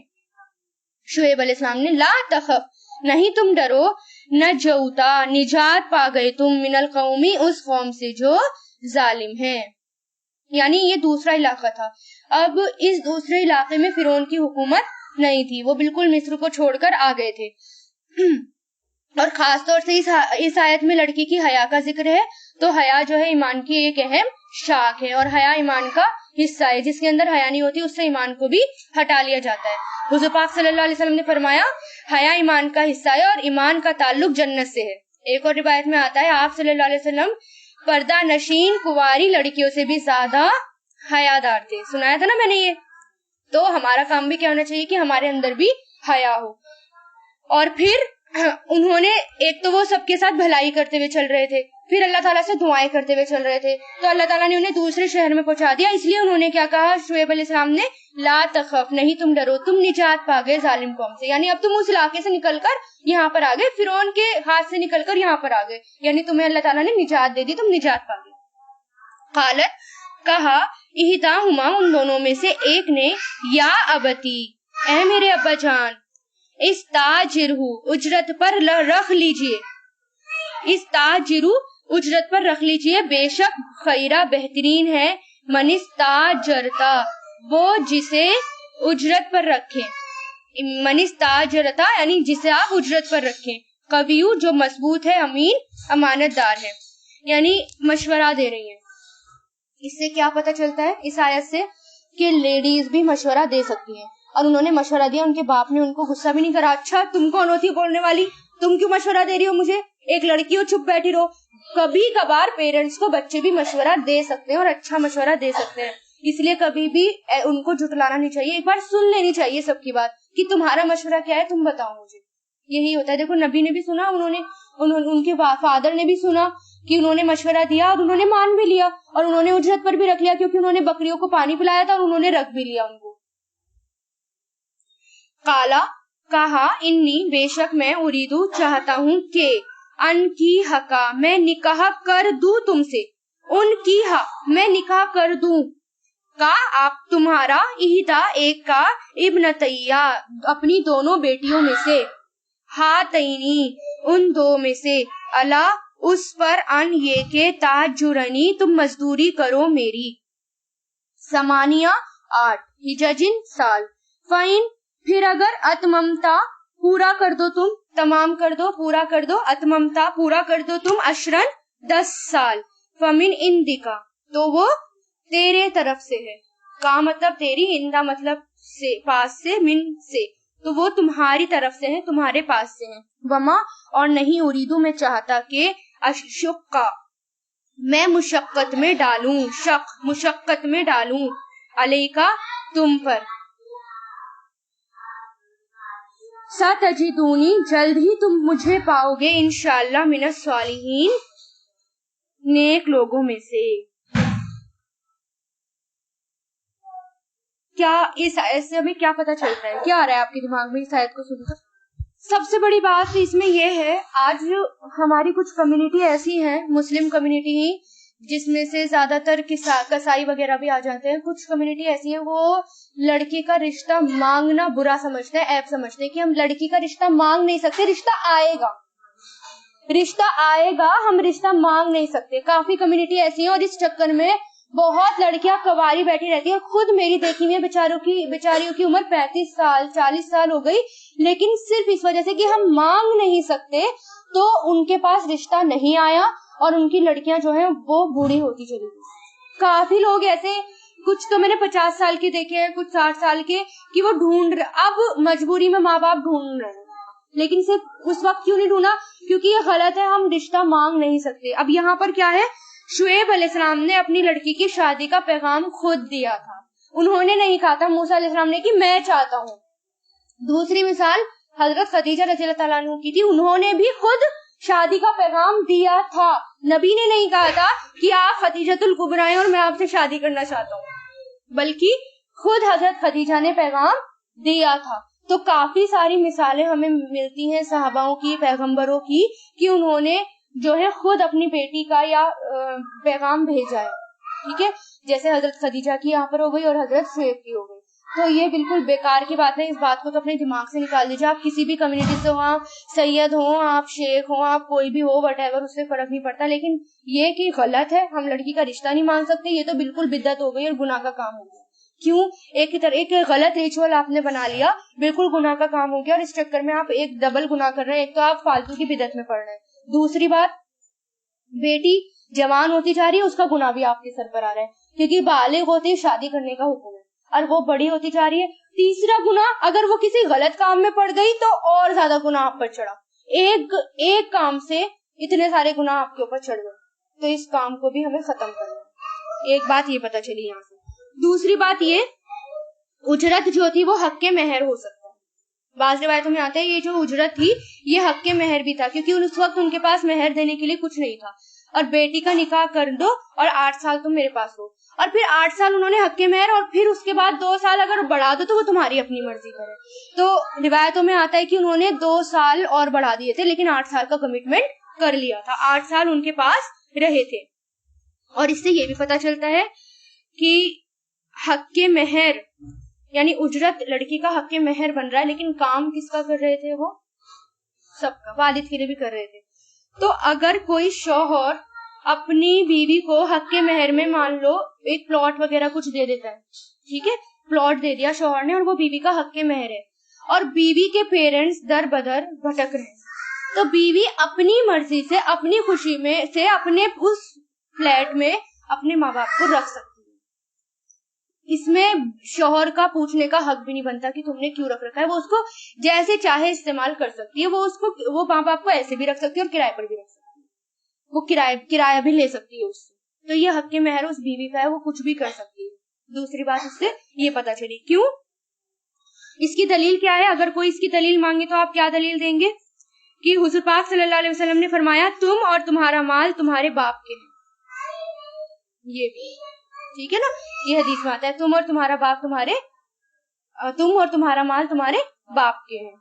شعیب علیہ السلام نے, لا تخف نہیں تم ڈرو, نجوتا نجات پا گئے تم, من القومی اس قوم سے جو ظالم ہیں. یعنی یہ دوسرا علاقہ تھا. اب اس دوسرے علاقے میں فرعون کی حکومت نہیں تھی, وہ بالکل مصر کو چھوڑ کر آ گئے تھے. اور خاص طور سے اس آیت میں لڑکی کی حیا کا ذکر ہے, تو حیا جو ہے ایمان کی ایک اہم شاخ ہے, اور حیا ایمان کا حصہ ہے. جس کے اندر حیا نہیں ہوتی اس سے ایمان کو بھی ہٹا لیا جاتا ہے. حضور پاک صلی اللہ علیہ وسلم نے فرمایا, حیا ایمان کا حصہ ہے اور ایمان کا تعلق جنت سے ہے. ایک اور روایت میں آتا ہے آپ صلی اللہ علیہ وسلم پردہ نشین کنواری لڑکیوں سے بھی زیادہ حیادار تھے. سنایا تھا نا میں نے یہ. تو ہمارا کام بھی کیا ہونا چاہیے کہ ہمارے اندر بھی حیا ہو. اور پھر انہوں نے ایک تو وہ سب کے ساتھ بھلائی کرتے ہوئے چل رہے تھے, پھر اللہ تعالیٰ سے دعائیں کرتے ہوئے چل رہے تھے, تو اللہ تعالیٰ نے انہیں دوسرے شہر میں پہنچا دیا. اس لیے انہوں نے کیا کہا, شعیب علیہ السلام نے, لا تخف نہیں تم ڈرو, تم نجات پا گئے ظالم قوم سے. یعنی اب تم اس علاقے سے نکل کر یہاں پر آ گئے, فرعون کے ہاتھ سے نکل کر یہاں پر آ گئے, یعنی تمہیں اللہ تعالیٰ نے نجات دے دی, تم نجات پا گئے. قالت کہا, احداہما ان دونوں میں سے ایک نے, یا ابتی اے میرے ابا جان, استاجرہ اجرت پر رکھ لیجئے, استاجرہ اجرت پر رکھ لیجئے, بے شک خیرہ بہترین ہے, من استاجرتا وہ جسے اجرت پر رکھیں, من استاجرتا یعنی جسے آپ اجرت پر رکھیں, قویو جو مضبوط ہے, امین امانت دار ہے. یعنی مشورہ دے رہی ہیں. اس سے کیا پتہ چلتا ہے اس آیت سے کہ لیڈیز بھی مشورہ دے سکتی ہیں, اور انہوں نے مشورہ دیا, ان کے باپ نے ان کو غصہ بھی نہیں کرا, اچھا تم کون ہوتی بولنے والی, تم کیوں مشورہ دے رہی ہو مجھے, ایک لڑکی ہو چپ بیٹھی رہو. کبھی کبھار پیرنٹس کو بچے بھی مشورہ دے سکتے ہیں اور اچھا مشورہ دے سکتے ہیں, اس لیے کبھی بھی ان کو جھٹلانا نہیں چاہیے, ایک بار سن لینی چاہیے سب کی بات کہ تمہارا مشورہ کیا ہے, تم بتاؤ مجھے. یہی ہوتا ہے. دیکھو نبی نے بھی سنا, ان کے فادر نے بھی سنا کہ انہوں نے مشورہ دیا اور انہوں نے مان بھی لیا, اور انہوں نے اجرت پر بھی رکھ لیا کیونکہ انہوں نے بکریوں کو پانی پلایا تھا اور انہوں نے رکھ بھی لیا ان کو. قالا کہا, انی بے شک میں, اریدو چاہتا ہوں کہ, ان کی حقا میں نکاح کر دوں تم سے, ان کی حق میں نکاح کر دوں, کا آپ تمہارا, اہدا ایک کا, ابنتیا اپنی دونوں بیٹیوں میں سے, ہاتینی ان دو میں سے, اللہ اس پر, ان یہ کہ, تاجرنی تم مزدوری کرو میری, سمانیہ 8 حججن سال, فائن پھر اگر, اتممتا پورا کر دو تم, تمام کر دو پورا کر دو, اتممتا پورا کر دو تم, اشرن 10 سال, فمن اندکا تو وہ تیرے طرف سے ہے. کا مطلب تیری، اندا مطلب سے، پاس سے، من سے، تو وہ تمہاری طرف سے ہے، تمہارے پاس سے ہیں. وما اور نہیں، اریدو میں چاہتا کہ اشقا میں مشقت میں ڈالوں، مشقت میں ڈالوں، علیکا تم پر. ستجدونی جلد ہی تم مجھے پاؤ گے، انشاءاللہ من الصالحین نیک لوگوں میں سے. کیا اس آیت سے ہمیں کیا پتہ چلتا ہے؟ کیا آ رہا ہے آپ کے دماغ میں اس آیت کو سن کر؟ سب سے بڑی بات اس میں یہ ہے، آج ہماری کچھ کمیونٹی ایسی ہیں، مسلم کمیونٹی ہی، جس میں سے زیادہ تر کسائی وغیرہ بھی آ جاتے ہیں. کچھ کمیونٹی ایسی ہیں وہ لڑکی کا رشتہ مانگنا برا سمجھتے ہیں، عیب سمجھتے ہیں کہ ہم لڑکی کا رشتہ مانگ نہیں سکتے، رشتہ آئے گا، ہم رشتہ مانگ نہیں سکتے. کافی کمیونٹی ایسی ہیں اور اس چکر میں بہت لڑکیاں کواری بیٹھی رہتی ہیں. خود میری دیکھی ہوئی بیچاریوں کی عمر 35 سال 40 سال ہو گئی، لیکن صرف اس وجہ سے کہ ہم مانگ نہیں سکتے تو ان کے پاس رشتہ نہیں آیا اور ان کی لڑکیاں جو ہیں وہ بوڑھی ہوتی چلی گئی. کافی لوگ ایسے، کچھ تو میں نے 50 سال کے دیکھے ہیں، کچھ 60 سال کے، کہ وہ ڈھونڈ رہے، اب مجبوری میں ماں باپ ڈھونڈ رہے ہیں. لیکن صرف اس وقت کیوں نہیں ڈھونڈا؟ کیونکہ یہ غلط ہے، ہم رشتہ مانگ نہیں سکتے. اب یہاں پر کیا ہے، شعیب علیہ السلام نے اپنی لڑکی کی شادی کا پیغام خود دیا تھا، انہوں نے نہیں کہا تھا موسیٰ علیہ السلام نے کہ میں چاہتا ہوں. دوسری مثال حضرت خدیجہ رضی اللہ تعالیٰ عنہ کی تھی، انہوں نے بھی خود شادی کا پیغام دیا تھا. نبی نے نہیں کہا تھا کہ آپ خدیجۃ الکبریٰ ہیں اور میں آپ سے شادی کرنا چاہتا ہوں، بلکہ خود حضرت خدیجہ نے پیغام دیا تھا. تو کافی ساری مثالیں ہمیں ملتی ہیں صحاباؤں کی، پیغمبروں کی، کہ انہوں نے جو ہے خود اپنی بیٹی کا یا پیغام بھیجا ہے. ٹھیک ہے، جیسے حضرت خدیجہ کی یہاں پر ہو گئی اور حضرت شعیب کی ہو گئی. تو یہ بالکل بیکار کی بات ہے، اس بات کو تو اپنے دماغ سے نکال دیجیے. آپ کسی بھی کمیونٹی سے ہوں، آپ سید ہوں، آپ شیخ ہوں، آپ کوئی بھی ہو، وٹ ایور، اس سے فرق نہیں پڑتا. لیکن یہ کہ غلط ہے، ہم لڑکی کا رشتہ نہیں مانگ سکتے، یہ تو بالکل بدعت ہو گئی اور گناہ کا کام ہو گیا. کیوں؟ ایک غلط ریچول آپ نے بنا لیا، بالکل گناہ کا کام ہو گیا، اور اس چکر میں آپ ایک ڈبل گناہ کر رہے ہیں. ایک تو آپ فالتو کی بدعت میں پڑ رہے ہیں، دوسری بات بیٹی جوان ہوتی جا رہی ہے، اس کا گناہ بھی آپ کے سر پر آ رہا ہے، کیونکہ بالغ ہوتے ہی شادی کرنے کا حکم ہے اور وہ بڑی ہوتی جا رہی ہے. تیسرا گناہ، اگر وہ کسی غلط کام میں پڑ گئی تو اور زیادہ گناہ آپ پر چڑھا. ایک کام سے اتنے سارے گناہ آپ کے اوپر چڑھ گئے، تو اس کام کو بھی ہمیں ختم کرنا ہے. ایک بات یہ پتا چلی یہاں سے. دوسری بات یہ، اجرت جو تھی وہ حق کے مہر ہو سکتا ہے. بعض روایتوں میں آتا ہے یہ جو اجرت تھی یہ حق کے مہر بھی تھا، کیونکہ اس وقت ان کے پاس مہر دینے کے لیے کچھ نہیں تھا، اور بیٹی کا نکاح کر دو اور 8 سال تم میرے پاس ہو، اور پھر 8 سال انہوں نے حق کے مہر، اور پھر اس کے بعد 2 سال اگر بڑھا دو تو وہ تمہاری اپنی مرضی کرے. تو روایتوں میں آتا ہے کہ انہوں نے 2 سال اور بڑھا دیے تھے، لیکن 8 سال کا کمٹمنٹ کر لیا تھا، 8 سال ان کے پاس رہے تھے. اور اس سے یہ بھی پتا چلتا ہے کہ حق کے مہر یعنی اجرت لڑکی کا حق کے مہر بن رہا ہے، لیکن کام کس کا کر رہے تھے؟ وہ سب کا، والد کے لیے بھی کر رہے تھے. تو اگر کوئی شوہر اپنی بیوی کو حق کے مہر میں مان لو ایک پلاٹ وغیرہ کچھ دے دیتا ہے، ٹھیک ہے، پلاٹ دے دیا شوہر نے اور وہ بیوی کا حق کے مہر ہے، اور بیوی کے پیرنٹس در بدر بھٹک رہے ہیں، تو بیوی اپنی مرضی سے، اپنی خوشی میں سے اپنے اس فلیٹ میں اپنے ماں باپ کو رکھ سکتی ہے. اس میں شوہر کا پوچھنے کا حق بھی نہیں بنتا کہ تم نے کیوں رکھ رکھا ہے. وہ اس کو جیسے چاہے استعمال کر سکتی ہے، وہ ماں باپ کو ایسے بھی رکھ سکتی ہے اور کرائے پر بھی رکھ سکتی ہے، وہ کرایہ بھی لے سکتی ہے اس سے. تو یہ حق کے مہر اس بیوی کا ہے، وہ کچھ بھی کر سکتی ہے. دوسری بات اس سے یہ پتا چلی. کیوں؟ اس کی دلیل کیا ہے؟ اگر کوئی اس کی دلیل مانگے تو آپ کیا دلیل دیں گے؟ کہ حضور پاک صلی اللہ علیہ وسلم نے فرمایا تم اور تمہارا مال تمہارے باپ کے ہیں. یہ بھی ٹھیک ہے نا، یہ حدیث میں آتا ہے تم اور تمہارا مال تمہارے باپ کے ہیں،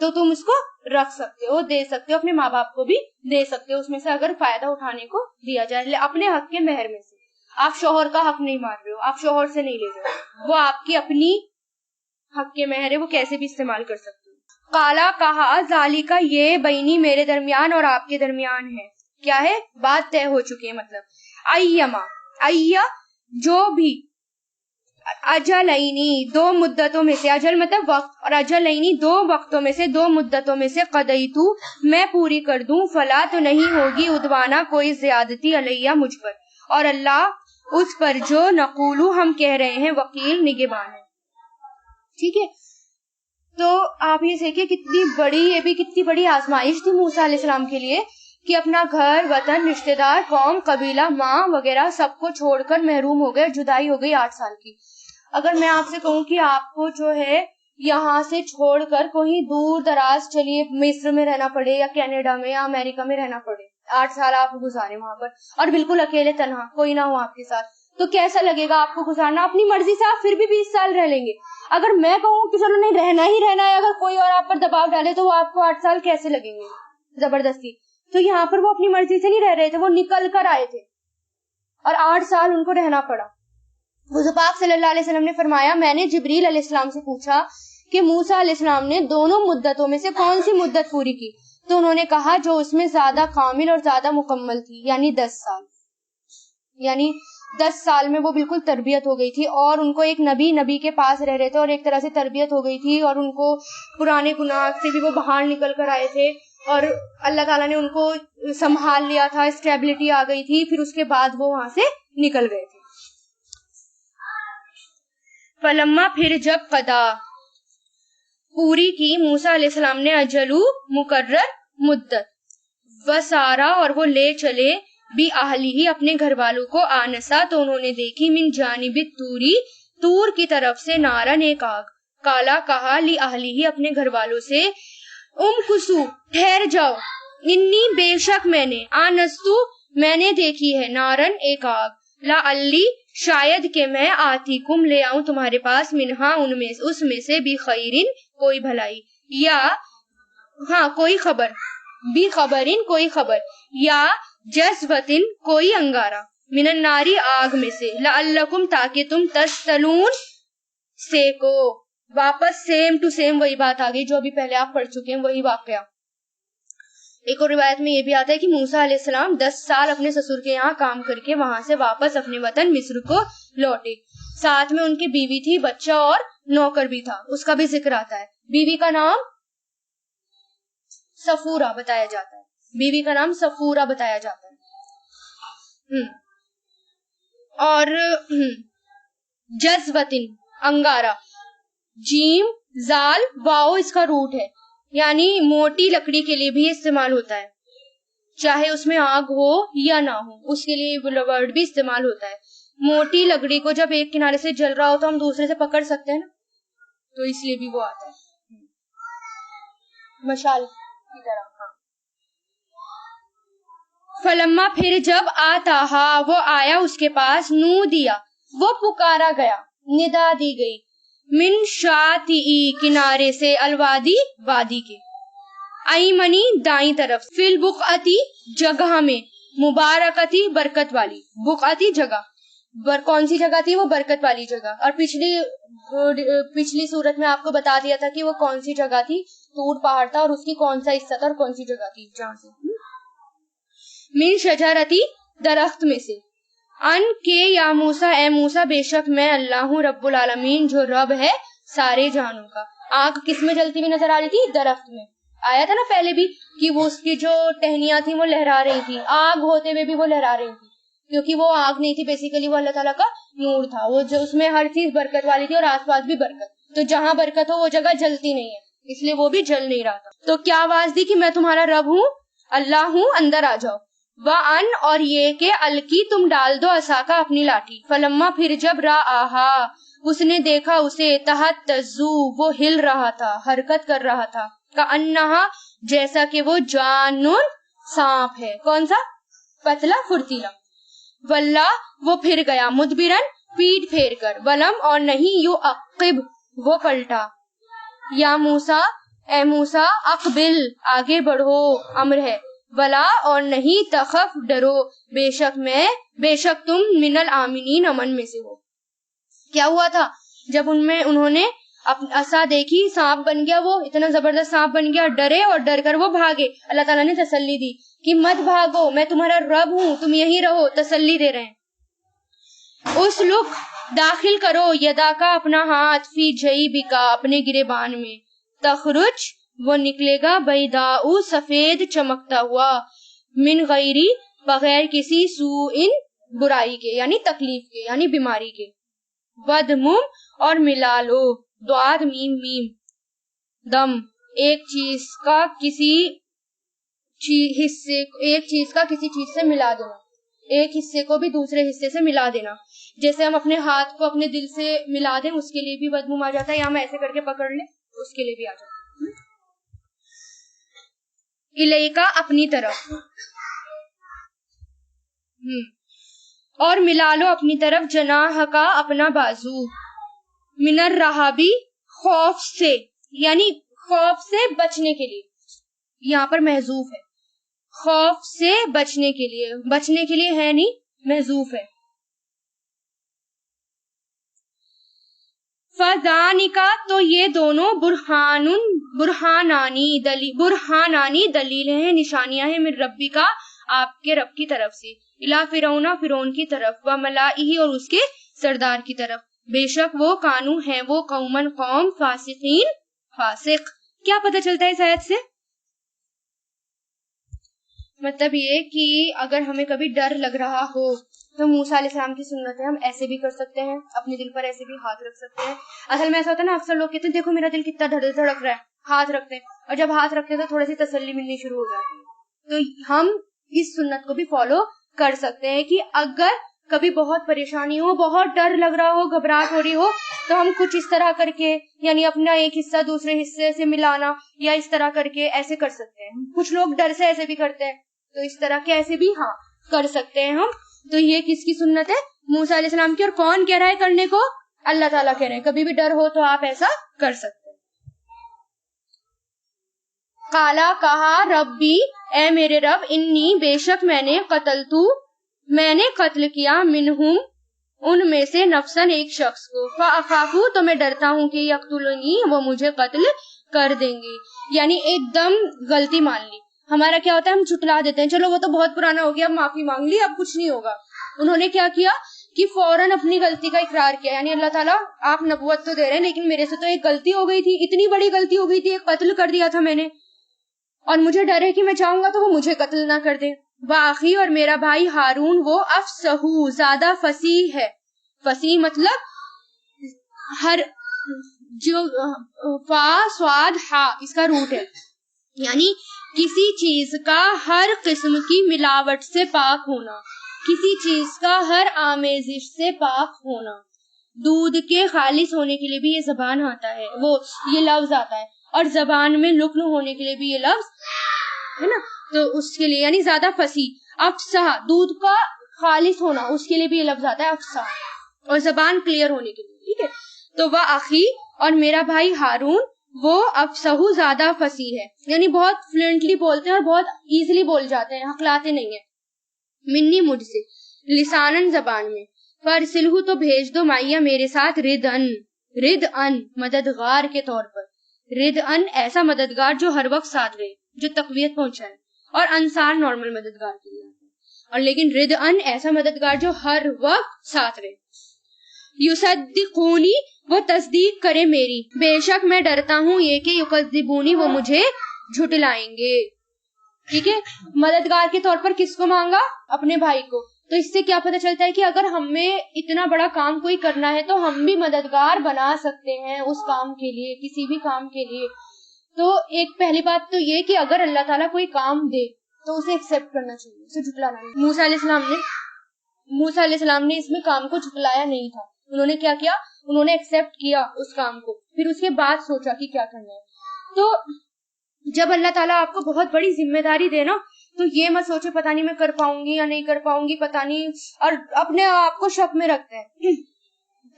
تو تم اس کو رکھ سکتے ہو، دے سکتے ہو، اپنے ماں باپ کو بھی دے سکتے ہو، اس میں سے اگر فائدہ اٹھانے کو دیا جائے اپنے حق کے مہر میں سے. آپ شوہر کا حق نہیں مار رہے ہو، آپ شوہر سے نہیں لے رہے ہو، وہ آپ کی اپنی حق کے مہر ہے، وہ کیسے بھی استعمال کر سکتے ہو. قالا کہا ذالکا یہ بینی میرے درمیان اور آپ کے درمیان ہے. کیا ہے؟ بات طے ہو چکی ہے. مطلب ایہ جو بھی، اجلینی 2 مدتوں میں سے، اجل مطلب وقت، اور اجلینی 2 وقتوں میں سے، 2 مدتوں میں سے، قضیتو میں پوری کر دوں، فلا تو نہیں ہوگی عدوانا کوئی زیادتی علیہ مجھ پر، اور اللہ اس پر جو نقولو ہم کہہ رہے ہیں وکیل نگہبان ہے. ٹھیک ہے. تو آپ یہ دیکھیں کتنی بڑی آزمائش تھی موسیٰ علیہ السلام کے لیے کہ اپنا گھر وطن رشتہ دار قوم قبیلہ ماں وغیرہ سب کو چھوڑ کر محروم ہو گئے. جدائی ہو گئی 8 سال کی. اگر میں آپ سے کہوں کہ آپ کو جو ہے یہاں سے چھوڑ کر کہیں دور دراز چلیے مصر میں رہنا پڑے یا کینیڈا میں یا امریکہ میں رہنا پڑے, 8 سال آپ گزارے وہاں پر اور بالکل اکیلے تنہا کوئی نہ ہو آپ کے ساتھ, تو کیسا لگے گا آپ کو گزارنا؟ اپنی مرضی سے آپ پھر بھی 20 سال رہ لیں گے. اگر میں کہوں کہ چلو نہیں رہنا ہی رہنا ہے, اگر کوئی اور آپ پر دباؤ ڈالے تو وہ آپ کو 8 سال کیسے لگیں گے زبردستی؟ تو یہاں پر وہ اپنی مرضی سے نہیں رہ رہے تھے, وہ نکل کر آئے تھے اور 8 سال ان کو رہنا پڑا. حضور پاک صلی اللہ علیہ وسلم نے فرمایا, میں نے جبریل علیہ السلام سے پوچھا کہ موسیٰ علیہ السلام نے دونوں مدتوں میں سے کون سی مدت پوری کی؟ تو انہوں نے کہا جو اس میں زیادہ کامل اور زیادہ مکمل تھی, یعنی 10 سال. یعنی 10 سال میں وہ بالکل تربیت ہو گئی تھی اور ان کو ایک نبی کے پاس رہ رہے تھے اور ایک طرح سے تربیت ہو گئی تھی اور ان کو پرانے گناہ سے بھی وہ باہر نکل کر آئے تھے اور اللہ تعالیٰ نے ان کو سنبھال لیا تھا, اسٹیبلٹی آ گئی تھی, پھر اس کے بعد وہ وہاں سے نکل گئے تھے. فلما پھر جب قضا پوری کی موسیٰ علیہ السلام نے اجلو مقرر مدت وسارا اور وہ لے چلے بھی اہلی ہی اپنے گھر والوں کو آنسا تو انہوں نے دیکھی من جانب توری تور کی طرف سے نارن ایک آگ. کالا کہا لی اہلی ہی اپنے گھر والوں سے کسو ٹھہر جاؤ, انی بے شک میں نے آنستو میں نے دیکھی ہے نارن ایک آگ لا علی شاید کہ میں آتی کم لے آؤں تمہارے پاس منہا ان میں اس میں سے بھی خیرن کوئی بھلائی یا ہاں کوئی خبر بھی خبرن کوئی خبر یا جذبتن کوئی انگارہ من الناری آگ میں سے لعلکم تاکہ تم تسلون سیکو. واپس سیم ٹو سیم وہی بات آ گئی جو ابھی پہلے آپ پڑھ چکے ہیں, وہی واقعہ. ایک اور روایت میں یہ بھی آتا ہے کہ موسیٰ علیہ السلام 10 سال اپنے سسر کے یہاں کام کر کے وہاں سے واپس اپنے وطن مصر کو لوٹے. ساتھ میں ان کی بیوی تھی, بچہ اور نوکر بھی تھا, اس کا بھی ذکر آتا ہے. بیوی کا نام صفورہ بتایا جاتا ہے, بیوی کا نام صفورہ بتایا جاتا ہے. اور جذبتن انگارہ, جیم زال واؤ اس کا روٹ ہے, یعنی موٹی لکڑی کے لیے بھی استعمال ہوتا ہے, چاہے اس میں آگ ہو یا نہ ہو, اس کے لیے ورڈ بھی استعمال ہوتا ہے. موٹی لکڑی کو جب ایک کنارے سے جل رہا ہو تو ہم دوسرے سے پکڑ سکتے ہیں نا, تو اس لیے بھی وہ آتا ہے مشال کی طرح. فلما پھر جب آتا وہ آیا اس کے پاس, نو دیا وہ پکارا گیا, ندا دی گئی, من شاطئی کنارے سے, الوادی وادی کے, ایمنی دائیں طرف, فی البقعتی جگہ میں, مبارکتی برکت والی, بقعتی جگہ, کون سی جگہ تھی وہ؟ برکت والی جگہ. اور پچھلی صورت میں آپ کو بتا دیا تھا کہ وہ کون سی جگہ تھی, طور پہاڑ تھا اور اس کی کون سا حصہ تھا اور کون سی جگہ تھی جہاں سے. من شجرتی درخت میں سے, ان کے یا موسیٰ اے موسیٰ بے شک میں اللہ ہوں رب العالمین جو رب ہے سارے جہانوں کا. آگ کس میں جلتی ہوئی نظر آ رہی تھی؟ درخت میں. آیا تھا نا پہلے بھی کہ وہ اس کی جو ٹہنیاں تھیں وہ لہرا رہی تھی, آگ ہوتے ہوئے بھی وہ لہرا رہی تھی, کیونکہ وہ آگ نہیں تھی, بیسیکلی وہ اللہ تعالیٰ کا نور تھا, وہ جو اس میں ہر چیز برکت والی تھی اور آس پاس بھی برکت, تو جہاں برکت ہو وہ جگہ جلتی نہیں ہے, اس لیے وہ بھی جل نہیں رہا تھا. تو کیا آواز دی کہ میں تمہارا رب ہوں, اللہ ہوں, اندر آ جاؤ. وَأَنْ اور یہ کہ الکی تم ڈال دو عصاکا اپنی لاٹھی, فلما پھر جب رآہا اس نے دیکھا اسے, تہتزو وہ ہل رہا تھا, حرکت کر رہا تھا, کأنہا جیسا کہ وہ جانن سانپ ہے, کون سا؟ پتلا پھرتیلا. واللہ وہ پھر گیا, مدبرن پیٹ پھیر کر, ولم اور نہیں, یو عقب وہ پلٹا, یا موسیٰ اے موسیٰ اقبل آگے بڑھو امر ہے, ولا اور نہیں تخف ڈرو بے شک تم من الآمنین امن میں سے ہو. کیا ہوا تھا جب انہوں نے عصا دیکھی, سانپ بن گیا, وہ اتنا زبردست سانپ بن گیا, ڈرے اور ڈر کر وہ بھاگے. اللہ تعالیٰ نے تسلی دی کہ مت بھاگو, میں تمہارا رب ہوں, تم یہیں رہو, تسلی دے رہے ہیں. اس لک داخل کرو یدا کا اپنا ہاتھ, فی جیبکا اپنے گریبان میں, تخرج وہ نکلے گا, بیضاء سفید چمکتا ہوا, من غیری بغیر کسی سوء برائی کے یعنی تکلیف کے یعنی بیماری کے. ودمم اور ملا لو, دعاد میم میم, دم ایک چیز کا کسی حصے, ایک چیز کا کسی چیز سے ملا دینا, ایک حصے کو بھی دوسرے حصے سے ملا دینا. جیسے ہم اپنے ہاتھ کو اپنے دل سے ملا دیں اس کے لیے بھی ودمم آ جاتا ہے, یا ہم ایسے کر کے پکڑ لیں اس کے لیے بھی آ جاتا ہے. الیکا اپنی طرف, اور ملا لو اپنی طرف, جناح کا اپنا بازو, من الرہبی خوف سے یعنی خوف سے بچنے کے لیے, یہاں پر محذوف ہے, خوف سے بچنے کے لیے ہے نہیں, محذوف ہے. فذانکا تو یہ دونوں برہانانی دلیل ہیں, نشانیاں ہیں, من ربی کا آپ کے رب کی طرف سے, الی فرعون کی طرف, و ملائہ اور اس کے سردار کی طرف, بے شک وہ کانو ہیں وہ قومن قوم, فاسقین فاسق. کیا پتہ چلتا ہے اس آیت سے؟ مطلب یہ کہ اگر ہمیں کبھی ڈر لگ رہا ہو تو موسیٰ علیہ السلام کی سنت ہے, ہم ایسے بھی کر سکتے ہیں, اپنے دل پر ایسے بھی ہاتھ رکھ سکتے ہیں. اصل میں ایسا ہوتا ہے نا, اکثر لوگ کہتے ہیں دیکھو میرا دل کتنا دھڑک رہا ہے, ہاتھ رکھتے ہیں, اور جب ہاتھ رکھتے ہیں تو تھوڑی سی تسلی ملنی شروع ہو جاتی ہے. تو ہم اس سنت کو بھی فالو کر سکتے ہیں کہ اگر کبھی بہت پریشانی ہو, بہت ڈر لگ رہا ہو, گھبراہٹ ہو رہی ہو, تو ہم کچھ اس طرح کر کے یعنی اپنا ایک حصہ دوسرے حصے سے ملانا یا اس طرح کر کے ایسے کر سکتے ہیں. کچھ لوگ ڈر سے ایسے بھی کرتے ہیں, تو اس طرح کے ایسے بھی ہاں کر سکتے ہیں ہم. تو یہ کس کی سنت ہے؟ موسیٰ علیہ السلام کی. اور کون کہہ رہا ہے کرنے کو؟ اللہ تعالیٰ کہہ رہے ہیں کبھی بھی ڈر ہو تو آپ ایسا کر سکتے ہیں. قالا کہا, ربی اے میرے رب, انی بے شک میں نے قتل کیا, منہم ان میں سے, نفسن ایک شخص کو, فاخاف تو میں ڈرتا ہوں کہ یقتلونی وہ مجھے قتل کر دیں گے. یعنی ایک دم غلطی مان لی. ہمارا کیا ہوتا ہے, ہم جھٹلا دیتے ہیں, چلو وہ تو بہت پرانا ہو گیا, اب معافی مانگ لی, اب کچھ نہیں ہوگا. انہوں نے کیا کیا کہ فوراً اپنی غلطی کا اقرار کیا, یعنی اللہ تعالیٰ آپ نبوت تو دے رہے ہیں لیکن میرے سے تو ایک غلطی ہو گئی تھی, اتنی بڑی غلطی ہو گئی تھی, ایک قتل کر دیا تھا میں نے, اور مجھے ڈر ہے کہ میں چاہوں گا تو وہ مجھے قتل نہ کر دے. باقی اور میرا بھائی ہارون, وہ افصحو زیادہ فصیح ہے. فصیح مطلب ہر جو فا سواد ہا اس کا روٹ ہے, یعنی کسی چیز کا ہر قسم کی ملاوٹ سے پاک ہونا, کسی چیز کا ہر آمیزش سے پاک ہونا. دودھ کے خالص ہونے کے لیے بھی یہ زبان آتا ہے, وہ یہ لفظ آتا ہے, اور زبان میں لکن ہونے کے لیے بھی یہ لفظ ہے نا, تو اس کے لیے یعنی زیادہ فصیح. افصح دودھ کا خالص ہونا, اس کے لیے بھی یہ لفظ آتا ہے افصح, اور زبان کلیئر ہونے کے لیے. ٹھیک ہے, تو وہ اخی اور میرا بھائی ہارون, وہ افصحو زیادہ فصیح ہے, یعنی بہت فلوئنٹلی بولتے ہیں اور بہت ایزیلی بول جاتے ہیں, ہقلاتے نہیں ہیں. منی مجھ سے, لسانن زبان میں, فرسلہو تو بھیج دو, مائیا میرے ساتھ, ردءن مددگار کے طور پر, ردءن ایسا مددگار جو ہر وقت ساتھ رہے, جو تقویت پہنچائے, اور انصار نارمل مددگار کے لیے, اور لیکن ردءن ایسا مددگار جو ہر وقت ساتھ رہے. یصدقونی وہ تصدیق کرے میری, بے شک میں ڈرتا ہوں یہ کہ یکذبونی وہ مجھے جھٹلائیں گے. ٹھیک ہے, مددگار کے طور پر کس کو مانگا؟ اپنے بھائی کو. تو اس سے کیا پتہ چلتا ہے کہ اگر ہمیں اتنا بڑا کام کوئی کرنا ہے تو ہم بھی مددگار بنا سکتے ہیں اس کام کے لیے, کسی بھی کام کے لیے. تو ایک پہلی بات تو یہ کہ اگر اللہ تعالیٰ کوئی کام دے تو اسے ایکسپٹ کرنا چاہیے, اسے جھٹلانا نہیں. موسیٰ علیہ السلام نے اس میں کام کو جھٹلایا نہیں تھا. انہوں نے کیا کیا, انہوں نے ایکسپٹ کیا اس کام کو, پھر اس کے بعد سوچا کہ کیا کرنا ہے. تو جب اللہ تعالیٰ آپ کو بہت بڑی ذمہ داری دے نا, تو یہ مت سوچے پتہ نہیں میں کر پاؤں گی یا نہیں کر پاؤں گی, پتہ نہیں, اور اپنے آپ کو شک میں رکھتے ہیں.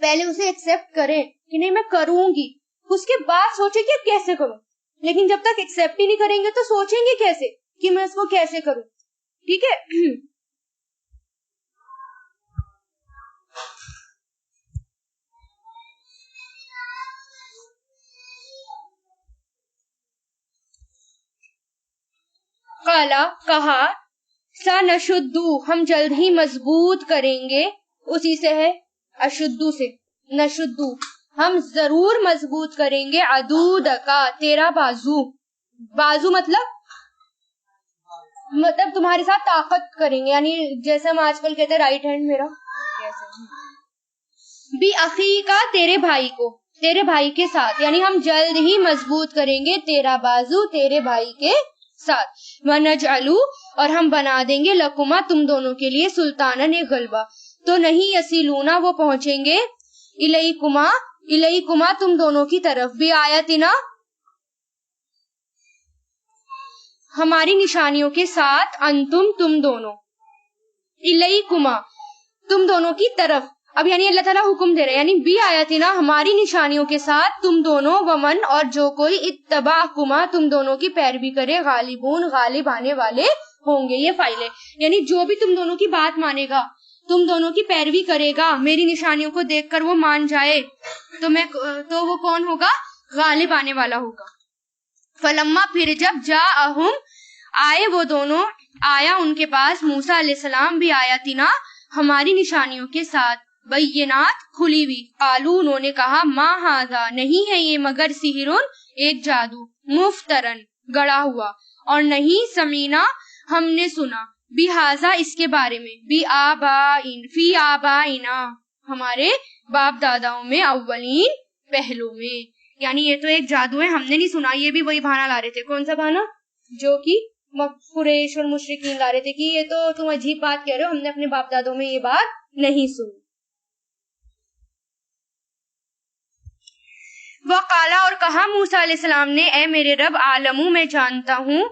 پہلے اسے ایکسپٹ کریں کہ نہیں میں کروں گی, اس کے بعد سوچے کہ کیسے کروں. لیکن جب تک ایکسپٹ ہی نہیں کریں گے تو سوچیں گے کیسے کہ میں اس کو کیسے کروں. ٹھیک ہے, قالا کہا, سنشدو ہم جلد ہی مضبوط کریں گے, اسی سے ہے اشدو سے, نشدو ہم ضرور مضبوط کریں گے, عدود کا تیرا بازو, بازو مطلب مطلب تمہارے ساتھ طاقت کریں گے، یعنی جیسے ہم آج کل کہتے ہیں رائٹ ہینڈ میرا، بھی اخی کا تیرے بھائی کو، تیرے بھائی کے ساتھ، یعنی ہم جلد ہی مضبوط کریں گے تیرا بازو تیرے بھائی کے ساتھ. وَنَجْعَلُ اور ہم بنا دیں گے لَكُمَا تم دونوں کے لیے سلطاناً ایک غلبہ، تو نہیں یسیلونا وہ پہنچیں گے الیکما تم دونوں کی طرف، بھی آیاتنا ہماری نشانیوں کے ساتھ، انتم تم دونوں، الیکما تم دونوں کی طرف. اب یعنی اللہ تعالیٰ حکم دے رہے ہیں، یعنی بھی آیاتنا ہماری نشانیوں کے ساتھ تم دونوں، ومن اور جو کوئی اتبعکما تم دونوں کی پیروی کرے، غالبون غالب آنے والے ہوں گے. یہ فائل ہے، یعنی جو بھی تم دونوں کی بات مانے گا، تم دونوں کی پیروی کرے گا، میری نشانیوں کو دیکھ کر وہ مان جائے تو وہ کون ہوگا؟ غالب آنے والا ہوگا. فلما پھر جب جاءہم آئے وہ دونوں، آیا ان کے پاس موسیٰ علیہ السلام بھی آیاتنا ہماری نشانیوں کے ساتھ، بینات کھلی ہوئی، قالو انہوں نے کہا ما ھذا نہیں ہے یہ مگر سحرن ایک جادو، مفترن گڑا ہوا، اور نہیں سمینا ہم نے سنا، بھذا اس کے بارے میں، فی آبائنا ہمارے باپ داداؤں میں، اولین پہلو میں. یعنی یہ تو ایک جادو ہے، ہم نے نہیں سنا. یہ بھی وہی بہانہ لا رہے تھے، کون سا بہانہ؟ جو کہ قریش اور مشرکین لا رہے تھے کہ یہ تو تم عجیب بات کہہ رہے ہو، ہم نے اپنے باپ دادوں میں یہ بات نہیں سنی. وقالا اور کہا موسیٰ علیہ السلام نے، اے میرے رب، عالمو میں جانتا ہوں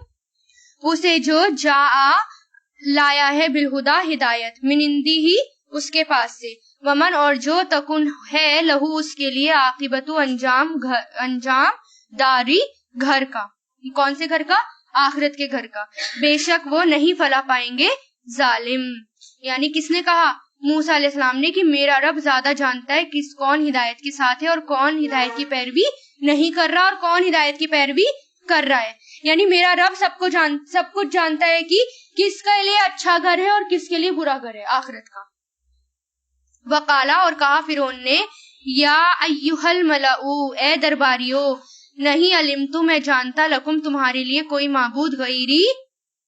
اسے جو جاء لایا ہے بالہدا ہدایت، من عندی ہی اس کے پاس سے، ومن اور جو تکن ہے لہو اس کے لیے، عاقبت انجام داری گھر کا. کون سے گھر کا؟ آخرت کے گھر کا. بے شک وہ نہیں فلاح پائیں گے ظالم. یعنی کس نے کہا؟ موسیٰ علیہ السلام نے، کہ میرا رب زیادہ جانتا ہے کون ہدایت کے ساتھ ہے اور کون ہدایت کی پیروی نہیں کر رہا اور کون ہدایت کی پیروی کر رہا ہے. یعنی میرا رب سب کچھ جانتا ہے کہ کس کے لیے اچھا گھر ہے اور کس کے لیے برا گھر ہے آخرت کا. وقالا اور کہا فرعون نے، یا ایھا الملأ اے درباریو، نہیں علمت میں جانتا، لکم تمہارے لیے، کوئی معبود غیری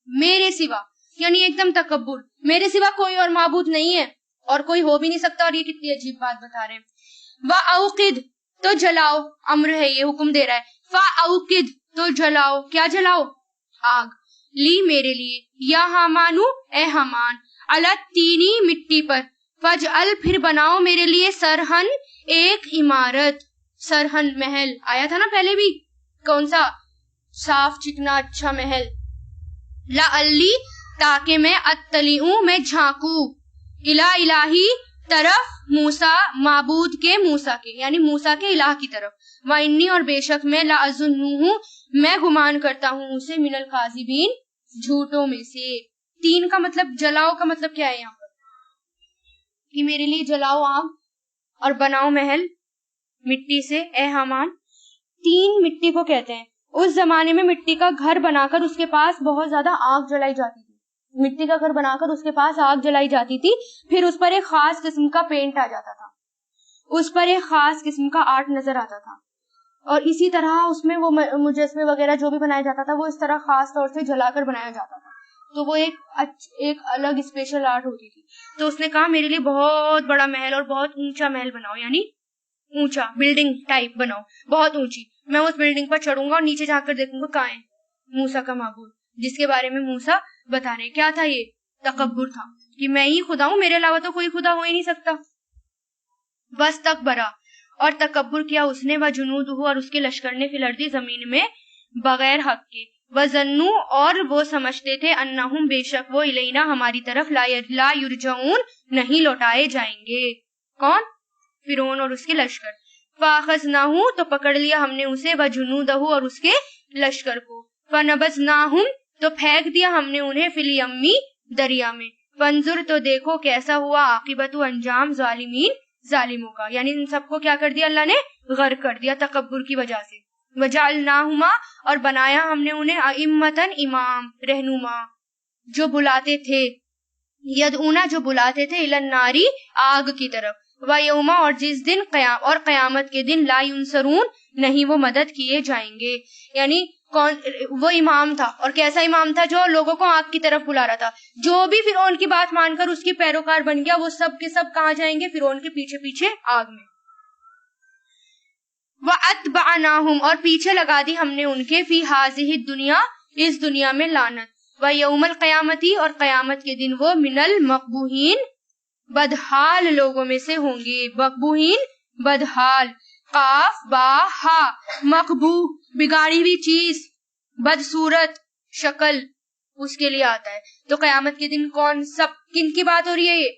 میرے سوا، یعنی ایک دم تکبر، میرے سوا کوئی اور معبود نہیں ہے اور کوئی ہو بھی نہیں سکتا. اور یہ کتنی عجیب بات بتا رہے ہیں. وَأَوْقِدْ تو جلاؤ، امر ہے یہ، حکم دے رہا ہے. فَأَوْقِدْ تو جلاؤ، کیا جلاؤ؟ آگ. لی میرے لیے، یا حامانو اے حامان، علی الطینی مٹی پر، فجعل پھر بناؤ میرے لیے، سرہن ایک عمارت، سرہن محل آیا تھا نا پہلے بھی، کون سا؟ صاف چکنا اچھا محل. لعلی تاکہ میں، اطلعوں میں جھانکوں، الہی طرف موسیٰ معبود کے، موسیٰ کے یعنی موسیٰ کے الہ کی طرف. وانی اور بے شک میں، لأظنہ میں گمان کرتا ہوں اسے، من الکاذبین جھوٹوں میں سے. تین کا مطلب، جلاؤ کا مطلب کیا ہے یہاں پر؟ کہ میرے لیے جلاؤ آگ اور بناؤ محل مٹی سے، اے حامان. تین مٹی کو کہتے ہیں. اس زمانے میں مٹی کا گھر بنا کر اس کے پاس بہت زیادہ آگ جلائی جاتی تھی. مٹی کا گھر بنا کر اس کے پاس آگ جلائی جاتی تھی، پھر اس پر ایک خاص قسم کا پینٹ آ جاتا تھا، اس پر ایک خاص قسم کا آرٹ نظر آتا تھا، اور اسی طرح اس میں وہ مجسمے وغیرہ جو بھی بنایا جاتا تھا وہ اس طرح خاص طور سے جلا کر بنایا جاتا تھا. تو وہ ایک الگ اسپیشل آرٹ ہوتی تھی. تو اس نے کہا میرے لیے بہت بڑا محل اور بہت اونچا محل بناؤ، یعنی اونچا بلڈنگ ٹائپ بناؤ، بہت اونچی. میں اس بلڈنگ پر چڑھوں گا اور نیچے جا کر دیکھوں گا کہاں ہے موسیٰ کا معبود، جس کے بارے میں موسیٰ بتا رہے. کیا تھا یہ؟ تکبر تھا کہ میں ہی خدا ہوں، میرے علاوہ تو کوئی خدا ہو ہی نہیں سکتا. بس تکبرا اور تکبر کیا اس نے، وجنودہ اور اس کے لشکر نے، فی الارض زمین میں، بغیر حق کے، وظنوا اور وہ سمجھتے تھے، انہم بے شک وہ، الینا ہماری طرف، لا یرجعون نہیں لوٹائے جائیں گے. کون؟ فرعون اور اس کے لشکر. فاخذناہ تو پکڑ لیا ہم نے اسے، وجنودہ اور اس کے لشکر کو، فنبذناہم تو پھینک دیا ہم نے انہیں، فی الیمی دریا میں، فانظر تو دیکھو کیسا ہوا، عاقبت انجام، ظالمین ظالموں کا. یعنی ان سب کو کیا کر دیا اللہ نے؟ غرق کر دیا تکبر کی وجہ سے. وجعلناہما اور بنایا ہم نے انہیں، ائمۃ امام، رہنما، جو بلاتے تھے، یدعونا جو بلاتے تھے، الی النار آگ کی طرف، ویوم اور جس دن، اور قیامت کے دن، لا ینصرون نہیں وہ مدد کیے جائیں گے. یعنی کون وہ امام تھا، اور کیسا امام تھا؟ جو لوگوں کو آگ کی طرف بلا رہا تھا. جو بھی فرعون کی بات مان کر اس کی پیروکار بن گیا وہ سب کے سب کہاں جائیں گے؟ فرعون کے پیچھے پیچھے آگ میں. وَأَتْبَعْنَاهُمْ اور پیچھے لگا دی ہم نے ان کے فی ہذہ الدنیا اس دنیا میں لعنت. وَيَوْمَ الْقِيَامَةِ اور قیامت کے دن وہ من المقبوحین بدحال لوگوں میں سے ہوں گے. مقبوحین بدحال، قاف با ہا، مقبوح بگاڑی ہوئی چیز، بدصورت شکل اس کے لیے آتا ہے. تو قیامت کے دن کون سب کن کی بات ہو رہی ہے؟ یہ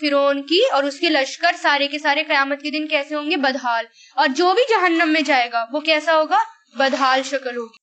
فرعون کی اور اس کے لشکر سارے کے سارے قیامت کے دن کیسے ہوں گے؟ بدحال. اور جو بھی جہنم میں جائے گا وہ کیسا ہوگا؟ بدحال شکل ہوگی.